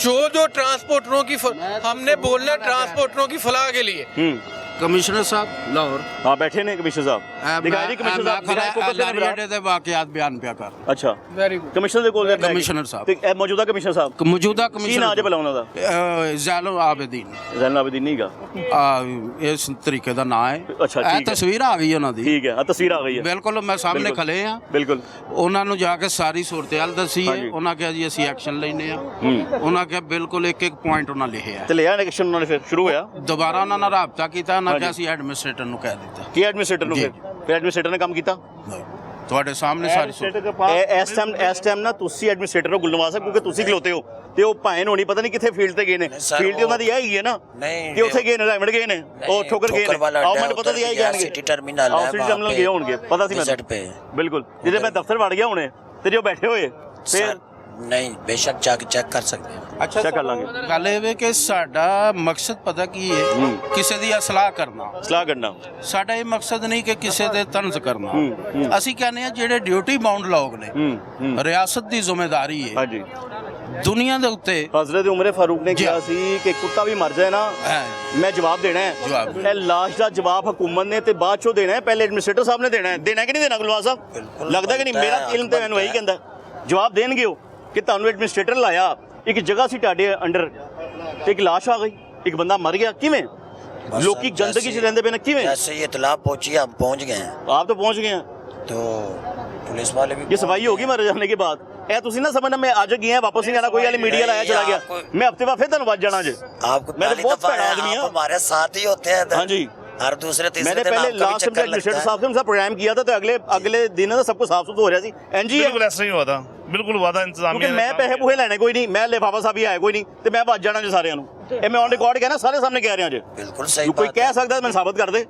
जो ट्रांसपोर्टरों की हमने बोलना ट्रांसपोर्टरों की फलाह के लिए। कमिश्नर साहब लाहौर हाँ बैठे ने कमिश्नर साहब दिखाई कमिश्नर साहब वाकयात बयान पे कर। अच्छा वेरी गुड कमिश्नर दे कोल कमिश्नर साहब मौजूदा कमिश्नर साहब मौजूदा कमिश्नर आज बुलाउना दा ज़ैनुल आबिदीन नहीं का इस तरीके दा नाम है। अच्छा तस्वीर आ गई उन्हां दी। ठीक है तस्वीर आ गई है बिल्कुल मैं सामने खले हैं। बिल्कुल उन्हां नु जाके सारी सूरत-हाल दसी है। उन्हां कहा जी ਅਸੀਂ एक्शन लेने आ। उन्हां कहा बिल्कुल एक पॉइंट उन्हां लिखिया है ਤੇ ਲਿਆ ਐਕਸ਼ਨ ਉਹਨਾਂ ਨੇ ਫਿਰ ਸ਼ੁਰੂ ਹੋਇਆ। दोबारा उन्होंने राबता किया ना कि ਅਸੀਂ एडमिनिस्ट्रेटर ਨੂੰ ਕਹਿ ਦਿੱਤਾ ਕੀ ਐਡਮਿਨਿਸਟ੍ਰੇਟਰ ਨੂੰ ਫਿਰ ਐਡਮਿਨਿਸਟ੍ਰੇਟਰ ਨੇ ਕੰਮ ਕੀਤਾ ਤੁਹਾਡੇ ਸਾਹਮਣੇ ਸਾਰੀ ਇਸ ਟਾਈਮ ਨਾ ਤੁਸੀਂ ਐਡਮਿਨਿਸਟ੍ਰੇਟਰ ਹੋ ਗੁਲਨਵਾਜ਼ ਸਾਹਿਬ ਕਿਉਂਕਿ ਤੁਸੀਂ ਖਲੋਤੇ ਹੋ ਤੇ ਉਹ ਭਾਵੇਂ ਹੋਣੀ ਪਤਾ ਨਹੀਂ ਕਿੱਥੇ ਫੀਲਡ ਤੇ ਗਏ ਨੇ। ਫੀਲਡ ਤੇ ਉਹਨਾਂ ਦੀ ਆਈ ਹੈ ਨਾ ਕਿ ਉੱਥੇ ਗਏ ਨੇ ਰਾਇਮੰਡ ਗਏ ਨੇ ਉਹ ਠੋਕਰ ਗਏ ਨੇ ਆਹ ਮੈਨੂੰ ਪਤਾ ਨਹੀਂ ਆਈ ਜਾਣਗੇ सिटी टर्मिनल है ਸਿਟੀ ਟਰਮੀਨਲ ਗਏ ਹੋਣਗੇ ਪਤਾ ਸੀ ਮੈਨੂੰ ਬਿਲਕੁਲ ਜਿਹਦੇ ਮੈਂ ਦਫ਼ਤਰ ਵੜ ਗਿਆ ਹੁਣੇ ਤੇ ਜੋ ਬੈਠੇ ਹੋਏ ਫਿਰ नहीं बेशक जाके चेक कर सकते हैं। अच्छा चेक कर लांगे। गल ये कि साडा मकसद पता की है किसी दी सलाह करना साडा ये मकसद नहीं कि किसी दे तंज करना। ਅਸੀਂ कहने हैं ਜਿਹੜੇ ਡਿਊਟੀ ਬਾਉਂਡ ਲੋਕ ਨੇ ਰਿਆਸਤ ਦੀ ਜ਼ਿੰਮੇਵਾਰੀ ਹੈ। ਹਾਂਜੀ ਦੁਨੀਆ ਦੇ ਉੱਤੇ ਹਜ਼ਰਤ ਉਮਰ ਫਾਰੂਕ ਨੇ ਕਿਹਾ ਸੀ ਕਿ ਕੁੱਤਾ ਵੀ ਮਰ ਜਾਏ ਨਾ ਮੈਂ ਜਵਾਬ ਦੇਣਾ ਹੈ। ਇਹ ਲਾਸ਼ ਦਾ ਜਵਾਬ ਹਕੂਮਤ ਨੇ ਤੇ ਬਾਅਦ ਚੋਂ ਦੇਣਾ ਹੈ, ਪਹਿਲੇ ਐਡਮਿਨਿਸਟ੍ਰੇਟਰ ਸਾਹਿਬ ਨੇ ਦੇਣਾ ਹੈ ਕਿ ਨਹੀਂ ਦੇਣਾ ਗੁਲਵਾਜ਼ ਸਾਹਿਬ? ਲੱਗਦਾ ਕਿ ਨਹੀਂ? ਮੇਰਾ ਇਲਮ ਤੇ ਮੈਨੂੰ ਇਹੀ ਕਹਿੰਦਾ ਜਵਾਬ ਦੇਣਗੇ ਉਹ ਕਿ ਤੁਹਾਨੂੰ ਐਡਮਿਨਿਸਟ੍ਰੇਟਰ ਲਾਇਆ ਇੱਕ ਜਗ੍ਹਾ ਸੀ ਤੁਹਾਡੇ ਅੰਡਰ ਤੇ ਇੱਕ ਲਾਸ਼ ਆ ਗਈ एक बंदा मर गया किवें लोग की गंदगी से रहते पे ना किवें जैसे ये इतला पहुंची हम पहुंच गए हैं आप तो पहुंच गए हैं तो पुलिस वाले भी ये सफाई होगी मर जाने के बाद ए तुसी ना समझना मैं आज गया वापस नहीं आना कोई वाली मीडिया लाया चला गया मैं हफ्ते बाद फिर धन्यवाद जाना जी आपको मैं तो पहली बहुत दफा बड़ा आदमी हूं हमारे साथ ही होते हैं हां जी हर दूसरे तीसरे मैंने दिन पहले आपका भी लास्ट चक्कर एडमिनिस्ट्रेटर लगता है साहब से उनसे प्रोग्राम किया था तो अगले दिन ना सब कुछ साफ सुथरा हो रहा सी एनजी बिल्कुल ऐसा ही हुआ था बिल्कुल हुआ था इंतजाम क्योंकि मैं पैसे पूहे लेने कोई नहीं मैं लिफाफा साहब ही आया कोई नहीं ਤੇ ਮੈਂ ਭੱਜ ਜਾਣਾ ਜੀ ਸਾਰਿਆਂ ਨੂੰ ਇਹ ਮੈਂ ਔਨ ਰਿਕਾਰਡ ਕਹਿਣਾ ਸਾਰੇ ਸਾਹਮਣੇ ਕਹਿ ਰਿਹਾ ਜੀ बिल्कुल सही ਕੋਈ बात ਕਹਿ ਸਕਦਾ ਮੈਨੂੰ ਸਾਬਤ ਕਰ ਦੇ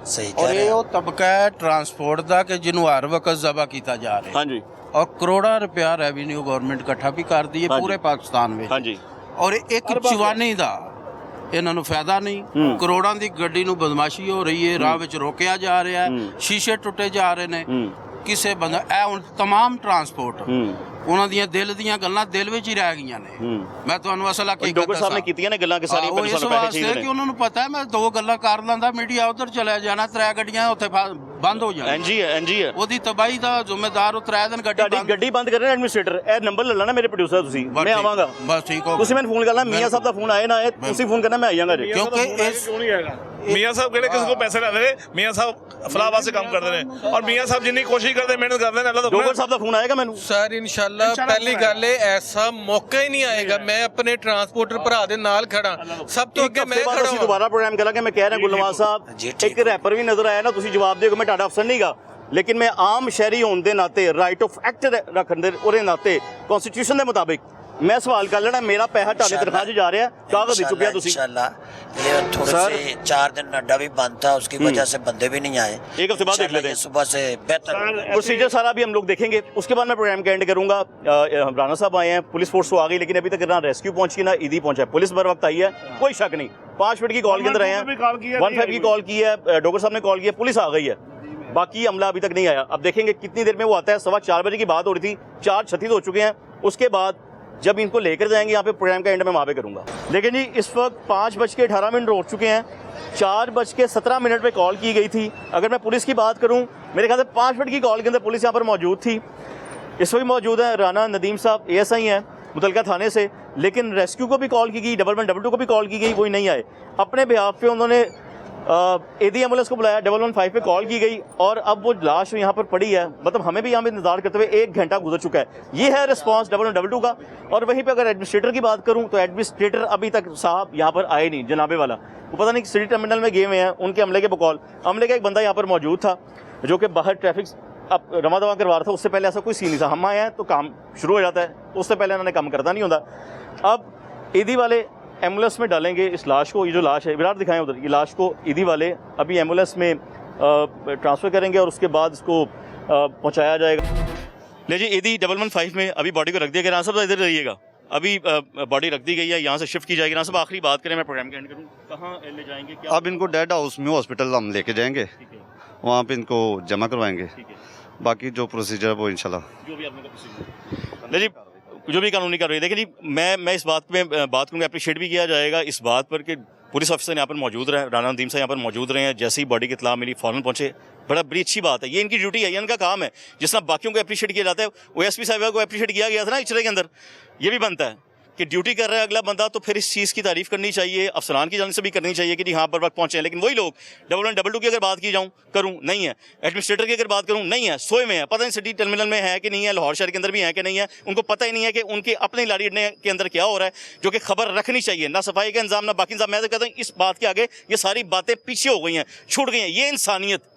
सही ਔਰ ਇਹ ਉਹ ਤਬਕਾ ਹੈ ਟਰਾਂਸਪੋਰਟ ਦਾ ਕਿ ਜਿਹਨੂੰ ਹਰ ਵਕਤ ਜ਼ਬਾ ਕੀਤਾ ਜਾ ਰਿਹਾ ਹਾਂਜੀ ਔਰ ਕਰੋੜਾਂ ਰੁਪਇਆ ਰੈਵਨਿਊ ਗਵਰਨਮੈਂਟ ਇਕੱਠਾ ਵੀ ਕਰਦੀ ਹੈ ਪੂਰੇ ਪਾਕਿਸਤਾਨ ਵਿੱਚ ਹਾਂਜੀ ਔਰ ਇੱਕ ਚਵਾਨੀ ਦਾ ਇਹਨਾਂ ਨੂੰ ਫਾਇਦਾ ਨਹੀਂ ਕਰੋੜਾਂ ਦੀ ਗੱਡੀ ਨੂੰ ਬਦਮਾਸ਼ੀ ਹੋ ਰਹੀ ਹੈ ਰਾਹ ਵਿੱਚ ਰੋਕਿਆ ਜਾ ਰਿਹਾ ਹੈ ਸ਼ੀਸ਼ੇ ਟੁੱਟੇ ਜਾ ਰਹੇ ਨੇ ਕਿਸੇ ਬੰਦਾ ਇਹ ਹੁਣ तमाम ਟਰਾਂਸਪੋਰਟ ਉਹਨਾਂ ਦੀਆਂ ਦਿਲ ਦੀਆਂ ਗੱਲਾਂ ਦਿਲ ਵਿੱਚ ਹੀ ਰਹਿ ਗਈਆਂ ਨੇ ਮੈਂ ਤੁਹਾਨੂੰ ਅਸਲ ਹਕੀਕਤ ਡਾਕਟਰ ਸਾਹਿਬ ਨੇ ਕੀਤੀਆਂ ਨੇ ਗੱਲਾਂ ਕਿ ਸਾਰੀ ਉਹ ਇਸ ਵਾਸਤੇ ਕਿ ਉਹਨਾਂ ਨੂੰ ਪਤਾ ਹੈ ਮੈਂ ਦੋ ਗੱਲਾਂ ਕਰ ਲੈਂਦਾ ਮੀਡੀਆ ਉਧਰ ਚਲਾ ਜਾਣਾ ਤਰੇ ਗੱਡੀਆਂ ਉੱਥੇ ਬੰਦ ਹੋ ਜਾਣਾ ਐਨਜੀ ਹੈ ਉਹਦੀ ਤਬਾਹੀ ਦਾ ਜ਼ਿੰਮੇਦਾਰ ਉਹ ਤਰੇ ਦਿਨ ਗੱਡੀ ਬੰਦ ਕਰ ਰਹੇ ਐਡਮਿਨਿਸਟ੍ਰੇਟਰ ਇਹ ਨੰਬਰ ਲੈ ਲੈਣਾ ਮੇਰੇ ਪ੍ਰੋਡਿਊਸਰ ਤੁਸੀਂ ਮੈਂ ਆਵਾਂਗਾ ਬਸ ਠੀਕ ਹੋ ਤੁਸੀਂ ਮੈਨੂੰ ਫੋਨ ਕਰਨਾ ਮੀਆਂ ਸਾਹਿਬ ਦਾ ਫੋਨ ਆਏ ਨਾ ਤੁਸੀਂ ਫੋਨ ਕਰਨਾ ਮੈਂ ਆ ਜਾਵਾਂਗਾ ਜੀ ਕਿਉਂਕਿ ਇਸ मियाँ साहब कहते किसी को पैसे लेते रहे मियाँ साहब फलावा से काम करते रहे और मियाँ साहब जितनी कोशिश करते मेहनत करते हैं अल्लाह डॉक्टर साहब का फोन आएगा मैंने सर इंशाल्लाह पहली गल ऐसा मौका ही नहीं आएगा मैं अपने ट्रांसपोर्टर भरा दे नाल खड़ा सब तो अगे मैं खड़ा हूं दोबारा प्रोग्राम करा मैं कह रहा गुलनवाज साहब एक रैपर भी नजर आया ना तुसी जवाब दिओ मैं टाटा अफसर नहीं गा लेकिन मैं आम शहरी होने के नाते राइट ऑफ एक्ट रखने के नाते कॉन्स्टिट्यूशन के मुताबिक मैं सवाल कर लेना मेरा पैसा टाले तनख्वाह से जा रहा है कागज दे चुकिया तुसी इंशाल्लाह ये थोड़े से 4 दिन अड्डा भी बंद था उसकी वजह से बंदे भी नहीं आए एक हफ्ते बाद देख लेते हैं सुबह से बेहतर प्रोसीजर सारा भी हम लोग देखेंगे उसके बाद मैं प्रोग्राम का एंड करूंगा राणा साहब आए हैं पुलिस फोर्स तो आ गई लेकिन अभी तक ना रेस्क्यू पहुंची ना ईदी पहुंचा है पुलिस बर वक्त आई है कोई शक नहीं 5 मिनट की कॉल के अंदर आए हैं 15 की कॉल की है डॉक्टर साहब ने कॉल किया पुलिस आ गई है बाकी अमला अभी तक नहीं आया अब देखेंगे कितनी देर में वो आता है 4:15 बजे की बात हो रही थी 4:36 हो चुके हैं उसके बाद जब इनको लेकर जाएंगे यहाँ पे प्रोग्राम का एंड में वहाँ पे करूँगा लेकिन जी इस वक्त 5:18 हो चुके हैं 4:17 पे कॉल की गई थी अगर मैं पुलिस की बात करूँ मेरे ख्याल से 5 मिनट की कॉल के अंदर पुलिस यहाँ पर मौजूद थी इस वक्त मौजूद है राना नदीम साहब ASI हैं मुतलका थाने से लेकिन रेस्क्यू को भी कॉल की गई 1122 को भी कॉल की गई वही नहीं आए अपने बिहाफ पे उन्होंने एडी एम्बुलेंस को बुलाया 115 पे कॉल की गई और अब वो लाश यहाँ पर पड़ी है मतलब हमें भी यहाँ पे इंतजार करते हुए 1 घंटा गुजर चुका है ये है रिस्पांस 1122 का और वहीं पे अगर एडमिनिस्ट्रेटर की बात करूँ तो एडमिनिस्ट्रेटर अभी तक साहब यहाँ पर आए नहीं जनाबे वाला वो पता नहीं सिटी टर्मिनल में गए हुए हैं उनके अमले के बकौल अमले का एक बंदा यहाँ पर मौजूद था जो कि बाहर ट्रैफिक अब रमा दवा करवा रहा था उससे पहले ऐसा कोई सीन नहीं था हम आए हैं तो काम शुरू हो जाता है उससे पहले इन्होंने काम करता नहीं होता अब ईदी वाले एम्बुलेंस में डालेंगे इस लाश को ये जो लाश है विराट दिखाएं उधर ये लाश को ईदी वाले अभी एम्बुलेंस में ट्रांसफ़र करेंगे और उसके बाद इसको पहुंचाया जाएगा ले जी ईदी 115 में अभी बॉडी को रख दिया गया राना साहब इधर रहिएगा अभी बॉडी रख दी गई है यहाँ से शिफ्ट की जाएगी राना साहब आखिरी बात करें मैं प्रोग्राम का एंड करूँ कहाँ ले जाएंगे क्या अब इनको डेड हाउस में हॉस्पिटल हम लेके जाएंगे वहाँ पे इनको जमा करवाएंगे बाकी जो प्रोसीजर वो इंशाल्लाह जो भी आपने प्रोसीजर ले जी जो भी कानूनी कार्रवाई देखिए जी मैं इस बात पे बात करूँगा अप्रिशिएट भी किया जाएगा इस बात पर कि पुलिस ऑफिसर यहाँ पर मौजूद रहे राना नदीम साहब यहाँ पर मौजूद रहे हैं जैसे ही बॉडी की इत्तला मिली फ़ौरन पहुँचे बड़ा बड़ी अच्छी बात है ये इनकी ड्यूटी है ये इनका काम है जिस तरह बाकियों को अप्रिशिएट किया जाता है OSP साहब को अप्रिशिएट किया गया था ना इचरे के अंदर ये भी बनता है कि ड्यूटी कर रहा है अगला बंदा तो फिर इस चीज़ की तारीफ़ करनी चाहिए अफसरान की जानिब से भी करनी चाहिए कि जी हाँ पर वक्त पहुँचे हैं लेकिन वही लोग 1122 की अगर बात की जाऊँ करूँ नहीं है एडमिनिस्ट्रेटर की अगर बात करूँ नहीं है सोए में है पता नहीं सिटी टर्मिनल में है कि नहीं है लाहौर शहर के अंदर भी है कि नहीं है उनको पता ही नहीं है कि उनके अपने लाड़ी अड्डे के अंदर क्या हो रहा है जो कि खबर रखनी चाहिए ना सफाई का इंतजाम ना बाकी इंतजाम मैं तो कहता हूँ इस बात के आगे ये सारी बातें पीछे हो गई हैं छूट गई हैं ये इंसानियत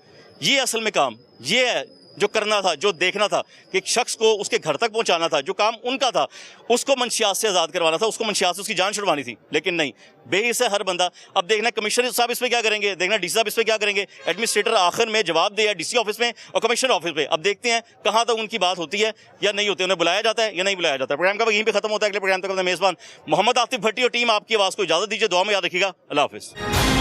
ये असल में काम ये है जो करना था जो देखना था कि एक शख्स को उसके घर तक पहुंचाना था जो काम उनका था उसको मंशियात से आज़ाद करवाना था उसको मंशियात से उसकी जान छुड़वानी थी लेकिन नहीं बेहिस है हर बंदा अब देखना कमिश्नर साहब इस पर क्या करेंगे देखना DC साहब इस पर क्या करेंगे एडमिनिस्ट्रेटर आखिर में जवाब दे DC ऑफिस में और कमिश्नर ऑफिस में अब देखते हैं कहाँ तक उनकी बात होती है या नहीं होती उन्हें बुलाया जाता है या नहीं बुलाया जाता है प्रोग्राम का यहीं पर खत्म होता है अगले प्रोग्राम तक मेज़बान मोहम्मद आतिफ भट्टी और टीम आपकी आवाज़ को इजाज़त दीजिए दुआ में याद रखिएगा अल्लाह हाफिज़